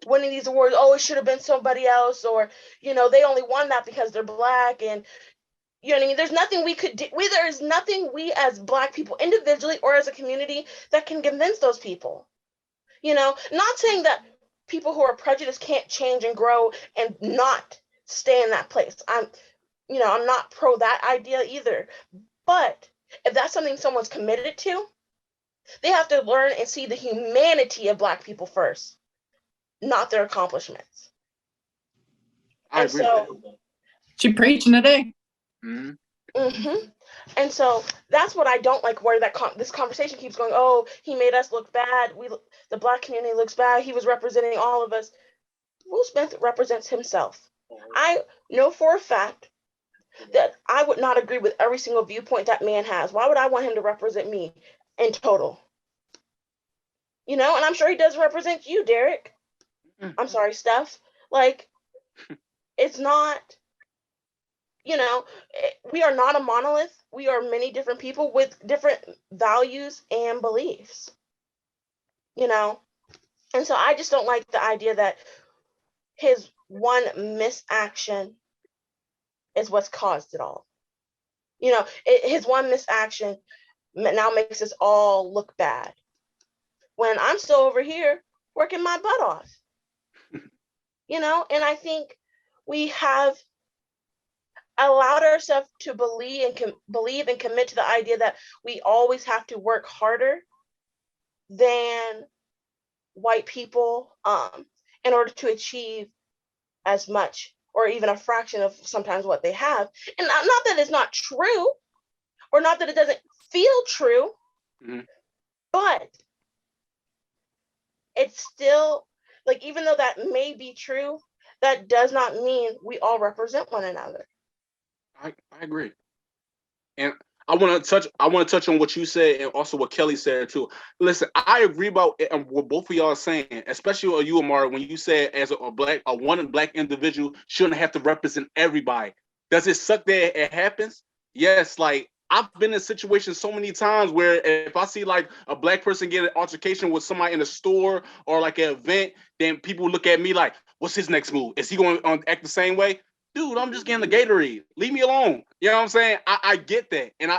winning these awards? Oh, it should have been somebody else, or, you know, they only won that because they're Black. And you know what I mean? There's nothing we could do. There is nothing we as Black people individually or as a community that can convince those people. You know, not saying that people who are prejudiced can't change and grow and not stay in that place. I'm not pro that idea either. But if that's something someone's committed to, they have to learn and see the humanity of Black people first, not their accomplishments. I agree with that. She preaching today. And so that's what I don't like, where this conversation keeps going. Oh, he made us look bad. The Black community looks bad. He was representing all of us. Will Smith represents himself. I know for a fact that I would not agree with every single viewpoint that man has. Why would I want him to represent me in total? You know, and I'm sure he does represent you, Derek. I'm sorry, Steph. Like, it's not, you know, we are not a monolith. We are many different people with different values and beliefs, you know? And so I just don't like the idea that his one misaction is what's caused it all. You know, his one misaction now makes us all look bad. when I'm still over here working my butt off. And I think we have allowed ourselves to believe and commit to the idea that we always have to work harder than white people in order to achieve as much or even a fraction of sometimes what they have. And not that it's not true or not that it doesn't feel true, but it's still like, even though that may be true, that does not mean we all represent one another. I agree. And I want to touch on what you said and also what Kelly said too. Listen, I agree about what both of y'all are saying, especially you, Imarii, when you said as a one black individual shouldn't have to represent everybody. Does it suck that it happens? Yes, like I've been in situations so many times where if I see like a black person get an altercation with somebody in a store or like an event, then people look at me like, what's his next move? Is he going to act the same way? Dude, I'm just getting the Gatorade. Leave me alone. You know what I'm saying? I get that. And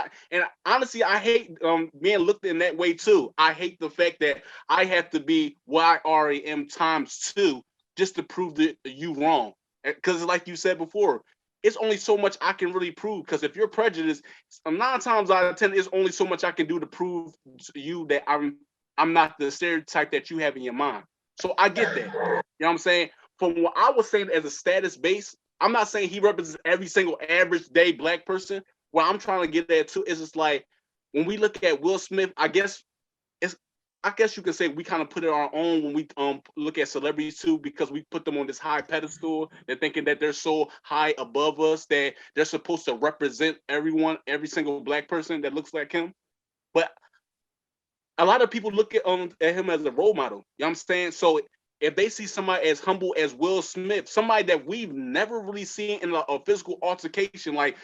honestly, I hate being looked in that way too. I hate the fact that I have to be what I already am times two just to prove that you wrong. Because like you said before, it's only so much I can really prove. Because if you're prejudiced, 9 times out of 10, it's only so much I can do to prove to you that I'm not the stereotype that you have in your mind. So I get that. You know what I'm saying? From what I was saying as a status base, I'm not saying he represents every single average day black person. What I'm trying to get at too is just like when we look at Will Smith, I guess you can say we kind of put it our own when we look at celebrities too, because we put them on this high pedestal. They're thinking that they're so high above us that they're supposed to represent everyone, every single black person that looks like him. But a lot of people look at him as a role model. You know what I'm saying? So if they see somebody as humble as Will Smith, somebody that we've never really seen in a physical altercation, like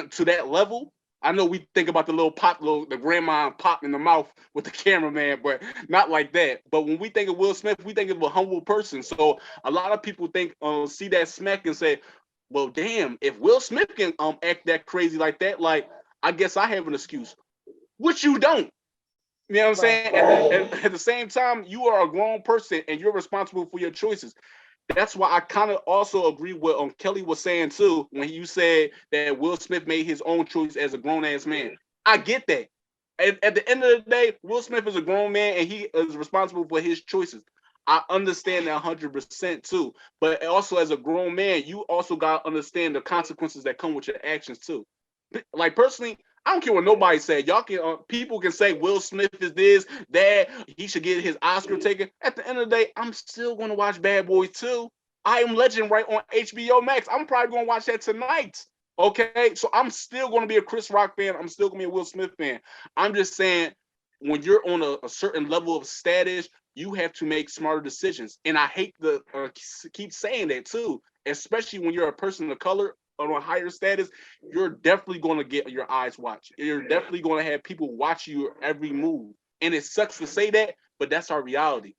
to that level, I know we think about the grandma pop in the mouth with the cameraman, but not like that. But when we think of Will Smith, we think of a humble person. So a lot of people see that smack and say, well, damn, if Will Smith can act that crazy like that, like I guess I have an excuse, which you don't. You know what I'm saying? At the same time, you are a grown person and you're responsible for your choices. That's why I kind of also agree with what Kelly was saying too, when you said that Will Smith made his own choice as a grown-ass man. I get that. At the end of the day, Will Smith is a grown man and he is responsible for his choices. I understand that 100% too. But also as a grown man, you also got to understand the consequences that come with your actions too. Like personally, I don't care what nobody said. Y'all can people can say Will Smith is this, that, he should get his Oscar taken. At the end of the day, I'm still going to watch Bad Boys 2. I Am Legend right on HBO Max. I'm probably going to watch that tonight. Okay, so I'm still going to be a Chris Rock fan. I'm still going to be a Will Smith fan. I'm just saying, when you're on a certain level of status, you have to make smarter decisions. And I hate to keep saying that too, especially when you're a person of color on a higher status. You're definitely going to get your eyes watched. You're definitely going to have people watch your every move. And it sucks to say that, but that's our reality.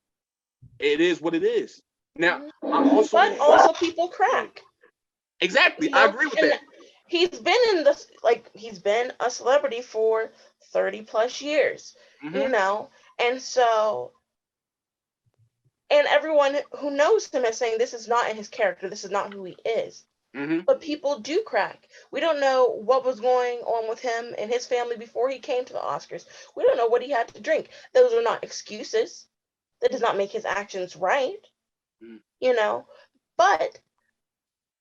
It is what it is. Now, but also people crack. Exactly. I agree with that. He's been a celebrity for 30 plus years, and so, and everyone who knows him is saying this is not in his character, this is not who he is. But people do crack. We don't know what was going on with him and his family before he came to the Oscars. We don't know what he had to drink. Those are not excuses. That does not make his actions right, but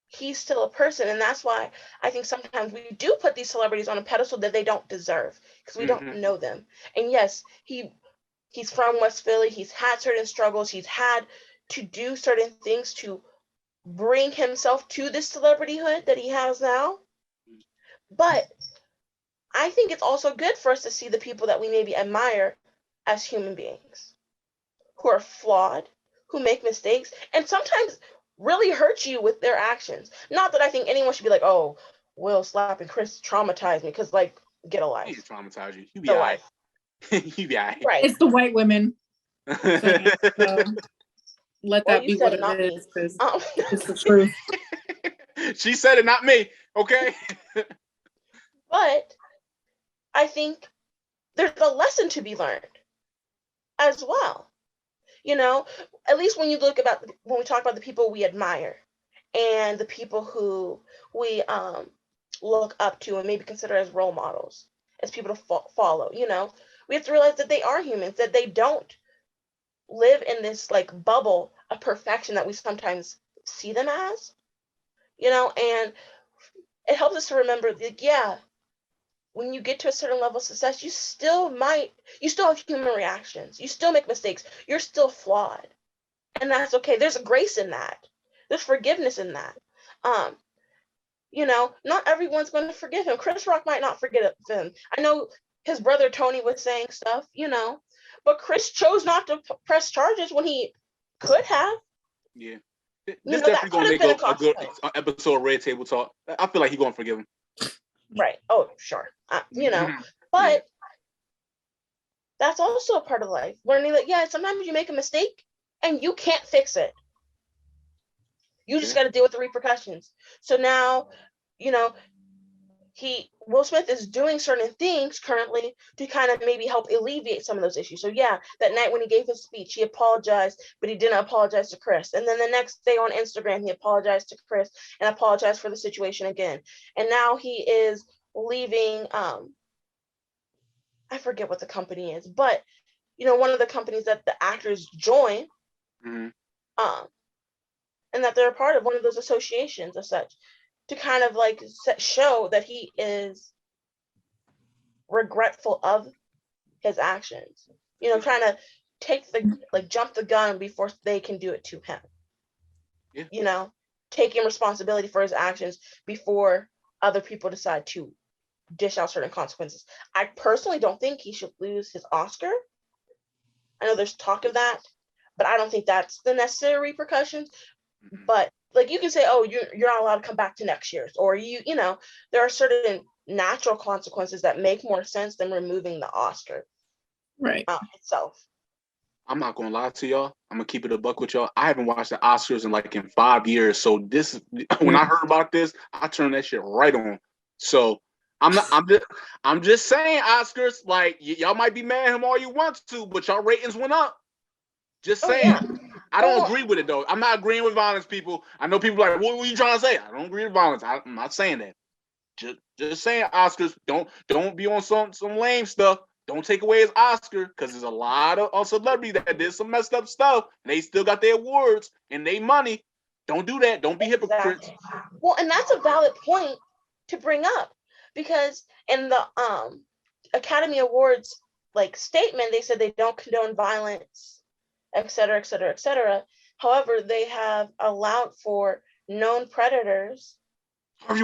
he's still a person. And that's why I think sometimes we do put these celebrities on a pedestal that they don't deserve because we don't know them. And yes, he's from West Philly. He's had certain struggles. He's had to do certain things to bring himself to this celebrityhood that he has now. But I think it's also good for us to see the people that we maybe admire as human beings who are flawed, who make mistakes, and sometimes really hurt you with their actions. Not that I think anyone should be like, oh, Will slapping Chris traumatized me, because like, get a life. He traumatize you. You be all right. You be all right. Right. It's the white women. So let that be what it is, because it's the truth. She said it, not me. Okay. But I think there's a lesson to be learned as well. You know, at least when we talk about the people we admire and the people who we look up to and maybe consider as role models, as people to follow, you know, we have to realize that they are humans, that they don't live in this like bubble of perfection that we sometimes see them as, you know, and it helps us to remember that, yeah, when you get to a certain level of success, you still have human reactions. You still make mistakes. You're still flawed. And that's okay. There's a grace in that. There's forgiveness in that. You know, not everyone's going to forgive him. Chris Rock might not forgive him. I know his brother Tony was saying stuff, you know, but Chris chose not to press charges when he could have. Yeah. You This know, that definitely could gonna have been make a a good consequence. episode of Red Table Talk. I feel like he's gonna forgive him. Right. Oh, sure. You know, but Yeah. that's also a part of life. Learning that, yeah, sometimes you make a mistake and you can't fix it. You just got to deal with the repercussions. So now, you know, Will Smith is doing certain things currently to kind of maybe help alleviate some of those issues. So yeah, that night when he gave his speech, he apologized, but he didn't apologize to Chris. And then the next day on Instagram, he apologized to Chris and apologized for the situation again. And now he is leaving. I forget what the company is, but you know, one of the companies that the actors join, and that they're a part of one of those associations or such, to kind of like show that he is regretful of his actions. You know, trying to jump the gun before they can do it to him. Yeah. You know, taking responsibility for his actions before other people decide to dish out certain consequences. I personally don't think he should lose his Oscar. I know there's talk of that, but I don't think that's the necessary repercussions. But like you can say, oh, you're not allowed to come back to next year's, or you know, there are certain natural consequences that make more sense than removing the Oscar itself. I'm not gonna lie to y'all. I'm gonna keep it a buck with y'all. I haven't watched the Oscars in 5 years. So when I heard about this, I turned that shit right on. So I'm just saying, Oscars, like y'all might be mad at him all you want to, but y'all ratings went up. Just saying. Yeah. I don't agree with it though. I'm not agreeing with violence, people. I know people are like, what are you trying to say? I don't agree with violence. I'm not saying that. Just saying, Oscars, don't be on some lame stuff. Don't take away his Oscar, because there's a lot of celebrities that did some messed up stuff and they still got their awards and they money. Don't do that. Don't be hypocrites. Well, and that's a valid point to bring up, because in the Academy Awards statement, they said they don't condone violence, et cetera, et cetera, et cetera. However, they have allowed for known predators and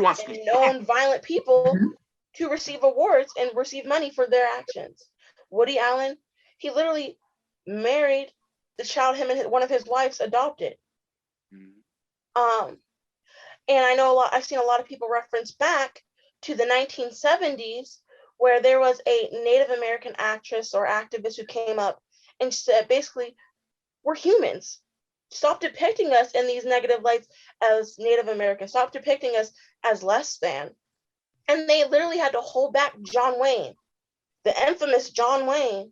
known violent people to receive awards and receive money for their actions. Woody Allen, he literally married the child him and one of his wives adopted. And I know I've seen a lot of people reference back to the 1970s, where there was a Native American actress or activist who came up and said, basically, we're humans. Stop depicting us in these negative lights as Native Americans. Stop depicting us as less than. And they literally had to hold back John Wayne, the infamous John Wayne,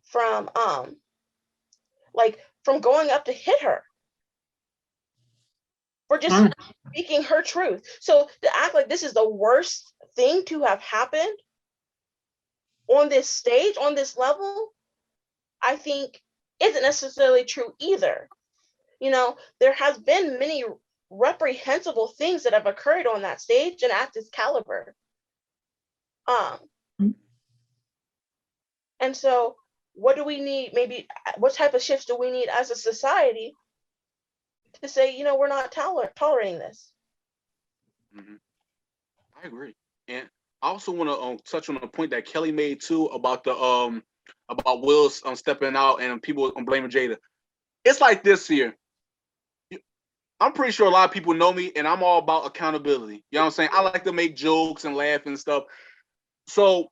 from going up to hit her for just speaking her truth. So to act like this is the worst thing to have happened on this stage, on this level, I think isn't necessarily true either. You know, there has been many reprehensible things that have occurred on that stage and at this caliber. And so what do we need? Maybe what type of shifts do we need as a society to say, you know, we're not tolerating this? I agree. And I also want to touch on a point that Kelly made too about about Will stepping out and people blaming Jada. It's like this here. I'm pretty sure a lot of people know me, and I'm all about accountability. You know what I'm saying? I like to make jokes and laugh and stuff. So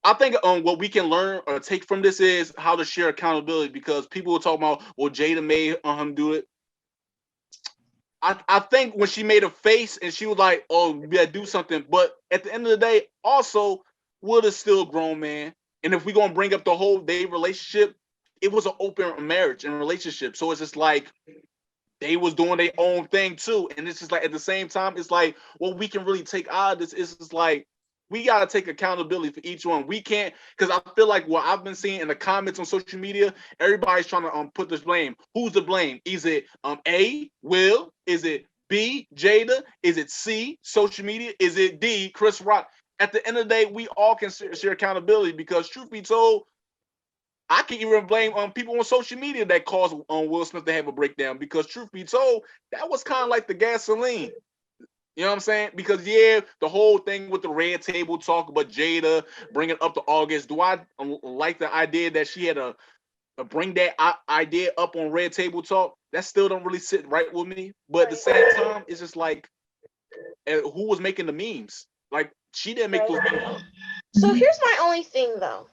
I think what we can learn or take from this is how to share accountability, because people will talk about, well, Jada made him do it. I think when she made a face and she was like, oh, we gotta do something. But at the end of the day, also, Will is still a grown man. And if we're going to bring up the whole day relationship, it was an open marriage and relationship. So it's just like they was doing their own thing too. And it's just like at the same time, it's like what we can really take out of this is just like we gotta take accountability for each one. We can't, because I feel like what I've been seeing in the comments on social media, everybody's trying to put this blame. Who's to blame? Is it A, Will? Is it B, Jada? Is it C, social media? Is it D, Chris Rock? At the end of the day, we all can share accountability, because truth be told, I can even blame people on social media that caused Will Smith to have a breakdown, because truth be told, that was kind of like the gasoline. You know what I'm saying? Because yeah, the whole thing with the red table talk, but Jada bringing up to August, do I like the idea that she had a bring that idea up on red table talk? That still don't really sit right with me. But at the same time, it's just like, who was making the memes? Like, she didn't make those memes up. So here's my only thing though.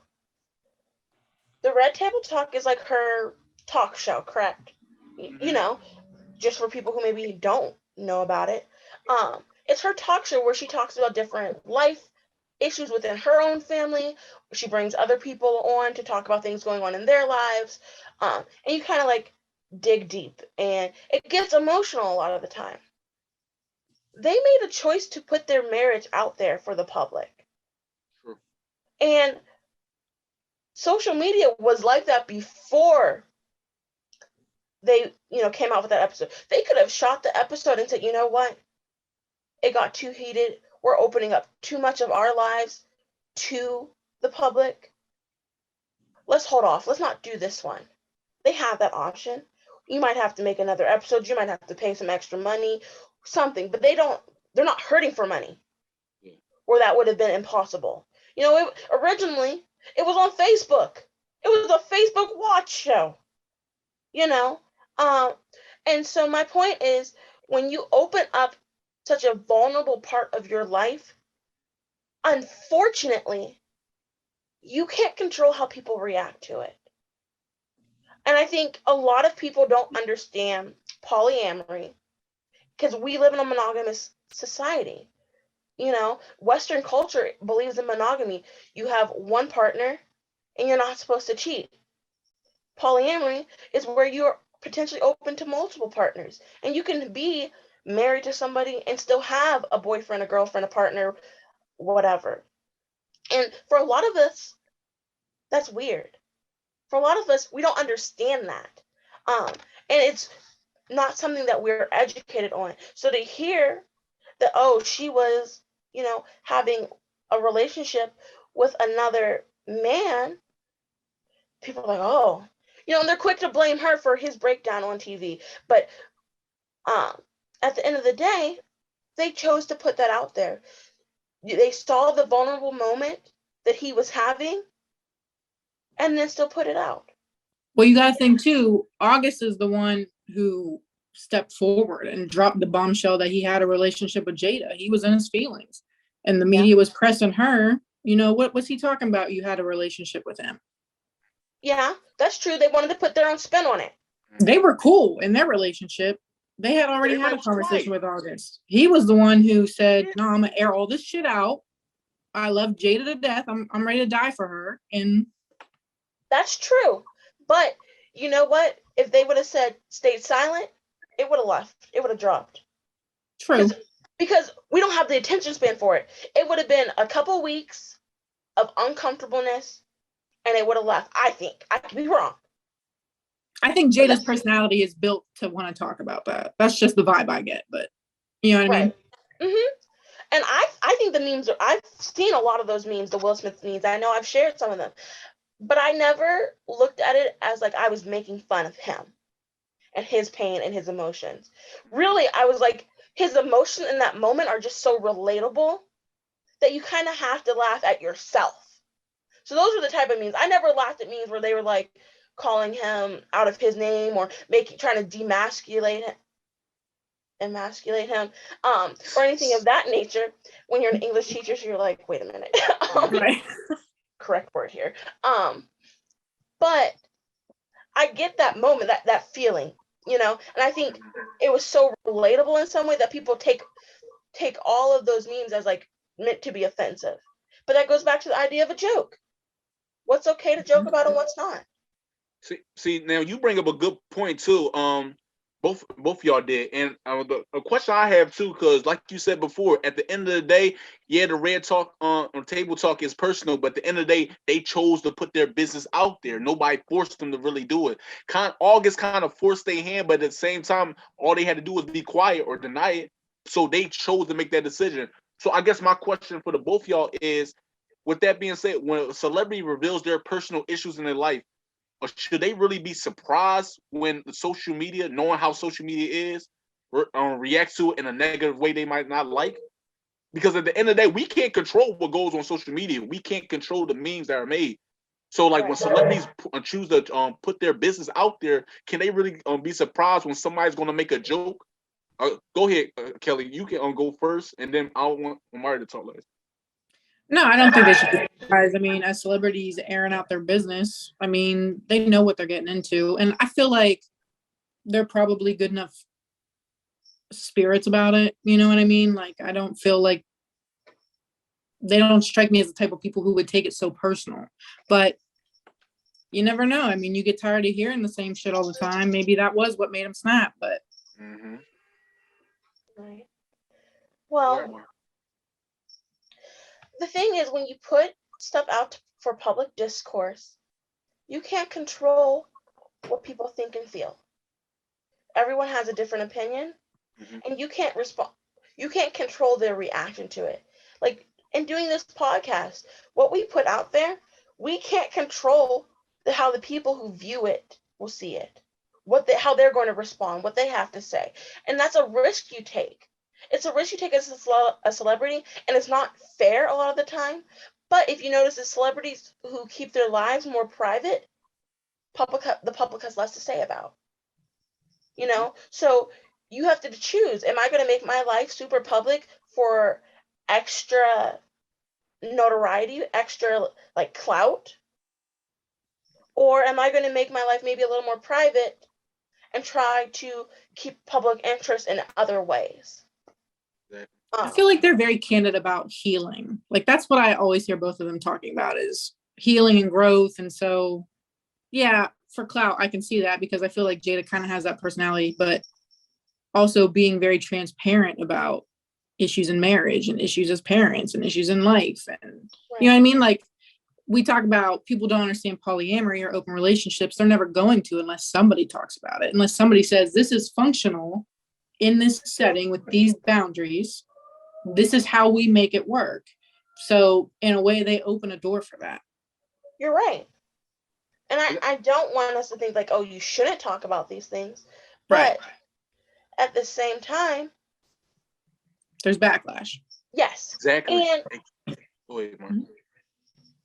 The red table talk is like her talk show, correct? You know, just for people who maybe don't know about it. It's her talk show where she talks about different life issues within her own family. She brings other people on to talk about things going on in their lives. And you kind of like dig deep, and it gets emotional a lot of the time. They made a choice to put their marriage out there for the public. True. And social media was like that before they, came out with that episode. They could have shot the episode and said, you know what? It got too heated. We're opening up too much of our lives to the public. Let's hold off. Let's not do this one. They have that option. You might have to make another episode. You might have to pay some extra money, something, but they're not hurting for money. Yeah. Or that would have been impossible. Originally, it was on Facebook. It was a Facebook watch show. And so my point is, when you open up such a vulnerable part of your life, unfortunately, you can't control how people react to it. And I think a lot of people don't understand polyamory because we live in a monogamous society. Western culture believes in monogamy. You have one partner and you're not supposed to cheat. Polyamory is where you're potentially open to multiple partners, and you can be married to somebody and still have a boyfriend, a girlfriend, a partner, whatever. And for a lot of us, that's weird. For a lot of us, we don't understand that. And it's not something that we're educated on. So to hear that, she was, having a relationship with another man, people are like, oh, and they're quick to blame her for his breakdown on TV. But at the end of the day, they chose to put that out there. They saw the vulnerable moment that he was having and then still put it out. Well, you got to think too, August is the one who stepped forward and dropped the bombshell that he had a relationship with Jada. He was in his feelings and the media was pressing her. What was he talking about? You had a relationship with him. Yeah, that's true. They wanted to put their own spin on it. They were cool in their relationship. They had already had a conversation with August. He was the one who said, no, I'm going to air all this shit out. I love Jada to death. I'm ready to die for her. And that's true. But you know what? If they would have stayed silent, it would have left. It would have dropped. True. Because we don't have the attention span for it. It would have been a couple weeks of uncomfortableness and it would have left. I think. I could be wrong. I think Jada's personality is built to want to talk about that. That's just the vibe I get, but you know what I mean? Mm-hmm. And I think the memes I've seen a lot of those memes, the Will Smith memes. I know I've shared some of them, but I never looked at it as like I was making fun of him and his pain and his emotions. Really, I was like, his emotions in that moment are just so relatable that you kind of have to laugh at yourself. So those are the type of memes. I never laughed at memes where they were like calling him out of his name or trying to emasculate him, or anything of that nature. When you're an English teacher, so you're like, wait a minute, Right. Correct word here. But I get that moment, that feeling, and I think it was so relatable in some way that people take all of those memes as like meant to be offensive. But that goes back to the idea of a joke. What's okay to joke about and what's not? See, now you bring up a good point too. Both y'all did, and a question I have too, because like you said before, at the end of the day, yeah, the red talk on table talk is personal, but at the end of the day, they chose to put their business out there. Nobody forced them to really do it. August kind of forced their hand, but at the same time, all they had to do was be quiet or deny it. So they chose to make that decision. So I guess my question for the both y'all is, with that being said, when a celebrity reveals their personal issues in their life, or should they really be surprised when the social media, knowing how social media is, reacts to it in a negative way they might not like? Because at the end of the day, we can't control what goes on social media. We can't control the memes that are made. So, like when celebrities choose to put their business out there, can they really be surprised when somebody's going to make a joke? Go ahead, Kelly. You can go first, and then I want Imarii to talk last. No, I don't think they should be surprised. I mean, as celebrities airing out their business, I mean, they know what they're getting into. And I feel like they're probably good enough spirits about it. You know what I mean? Like, I don't feel like they don't strike me as the type of people who would take it so personal. But you never know. I mean, you get tired of hearing the same shit all the time. Maybe that was what made them snap, but. Right. Well, the thing is, when you put stuff out for public discourse, you can't control what people think and feel. Everyone has a different opinion, and you can't respond. You can't control their reaction to it. Like in doing this podcast, what we put out there, we can't control how the people who view it will see it, how they're going to respond, what they have to say, and that's a risk you take. It's a risk you take as a celebrity, and it's not fair a lot of the time. But if you notice, the celebrities who keep their lives more private, the public has less to say about. You know, so you have to choose. Am I going to make my life super public for extra notoriety, extra like clout? Or am I going to make my life maybe a little more private and try to keep public interest in other ways? I feel like they're very candid about healing. Like that's what I always hear both of them talking about is healing and growth. And so, yeah, for clout, I can see that because I feel like Jada kind of has that personality, but also being very transparent about issues in marriage and issues as parents and issues in life. And you know what I mean? Like we talk about people don't understand polyamory or open relationships. They're never going to unless somebody talks about it, unless somebody says this is functional in this setting with these boundaries. This is how we make it work. So in a way, they open a door for that. You're right. And I don't want us to think like, oh, you shouldn't talk about these things. But at the same time, there's backlash. Yes. Exactly.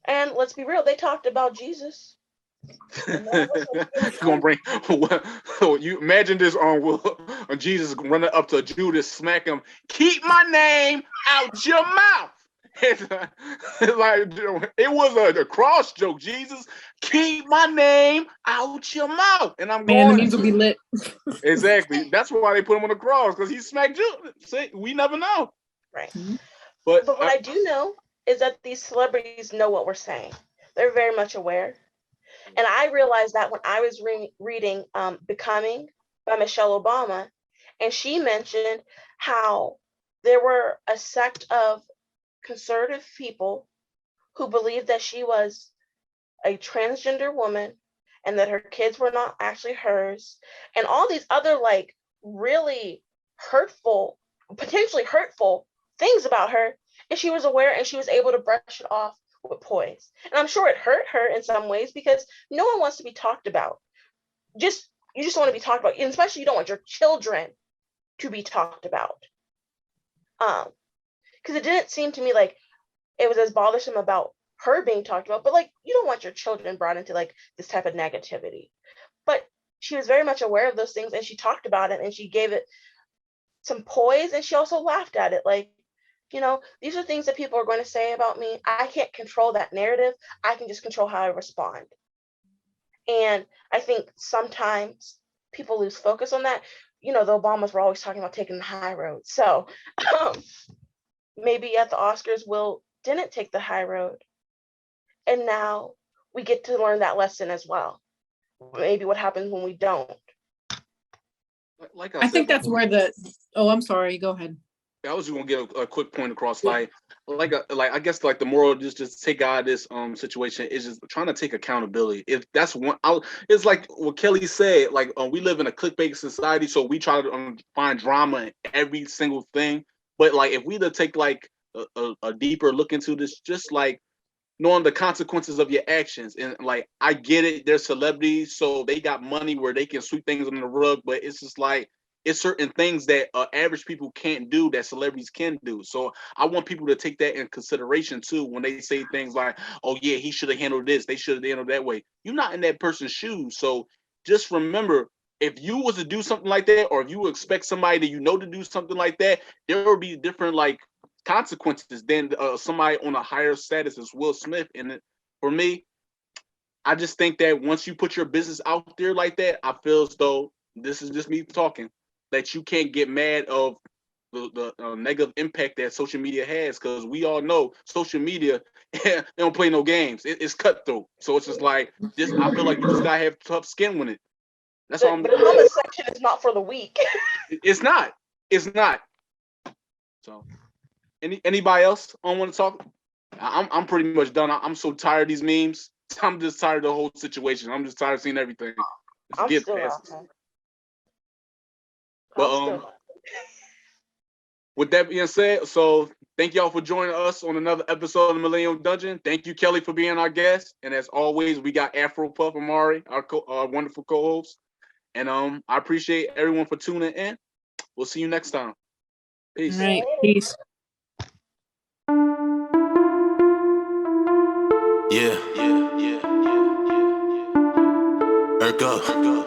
And let's be real, they talked about Jesus. Gonna bring you imagine this on Jesus running up to Judas, smack him, keep my name out your mouth. It's like it was a cross joke. Jesus, keep my name out your mouth, and I'm going. Man, the memes will be lit. Exactly. That's why they put him on the cross because he smacked Judas. See, we never know. Right. Mm-hmm. But what I do know is that these celebrities know what we're saying. They're very much aware. And I realized that when I was reading Becoming by Michelle Obama, and she mentioned how there were a sect of conservative people who believed that she was a transgender woman and that her kids were not actually hers, and all these other like really hurtful, potentially hurtful things about her. And she was aware and she was able to brush it off with poise. And I'm sure it hurt her in some ways because no one wants to be talked about. You just want to be talked about, and especially you don't want your children to be talked about. Because it didn't seem to me like it was as bothersome about her being talked about, but like you don't want your children brought into like this type of negativity. But she was very much aware of those things and she talked about it and she gave it some poise and she also laughed at it like, you know, these are things that people are going to say about me. I can't control that narrative. I can just control how I respond. And I think sometimes people lose focus on that. You know, the Obamas were always talking about taking the high road. So maybe at the Oscars, Will didn't take the high road. And now we get to learn that lesson as well. maybe what happens when we don't. Like I I said, think that's where I'm sorry, go ahead. I was just gonna get a quick point across. Like I guess like the moral just take out of this situation is just trying to take accountability. If that's one, it's like what Kelly said. Like we live in a clickbait society, so we try to find drama in every single thing. But like if we to take like a deeper look into this, just like knowing the consequences of your actions, and like I get it, they're celebrities, so they got money where they can sweep things under the rug. But it's just like it's certain things that average people can't do that celebrities can do. So I want people to take that in consideration too when they say things like, "Oh yeah, he should have handled this. They should have handled that way." You're not in that person's shoes, so just remember. If you was to do something like that, or if you expect somebody that you know to do something like that, there will be different like consequences than somebody on a higher status as Will Smith. And for me, I just think that once you put your business out there like that, I feel as though this is just me talking that you can't get mad of the negative impact that social media has, because we all know social media they don't play no games. It's cutthroat. So it's just like this. I feel like you just gotta have tough skin with it. That's all I'm. The comment section is not for the weak. It's not. It's not. So. Anybody else want to talk? I'm pretty much done. I'm so tired of these memes. I'm just tired of the whole situation. I'm just tired of seeing everything. I'm Get still past not. it. But with that being said, so thank y'all for joining us on another episode of the Millennium Dungeon. Thank you, Kelly, for being our guest. And as always, we got Afro Puff Imarii, our wonderful co-host. And I appreciate everyone for tuning in. We'll see you next time. Peace. All right, peace. Yeah. Erk up.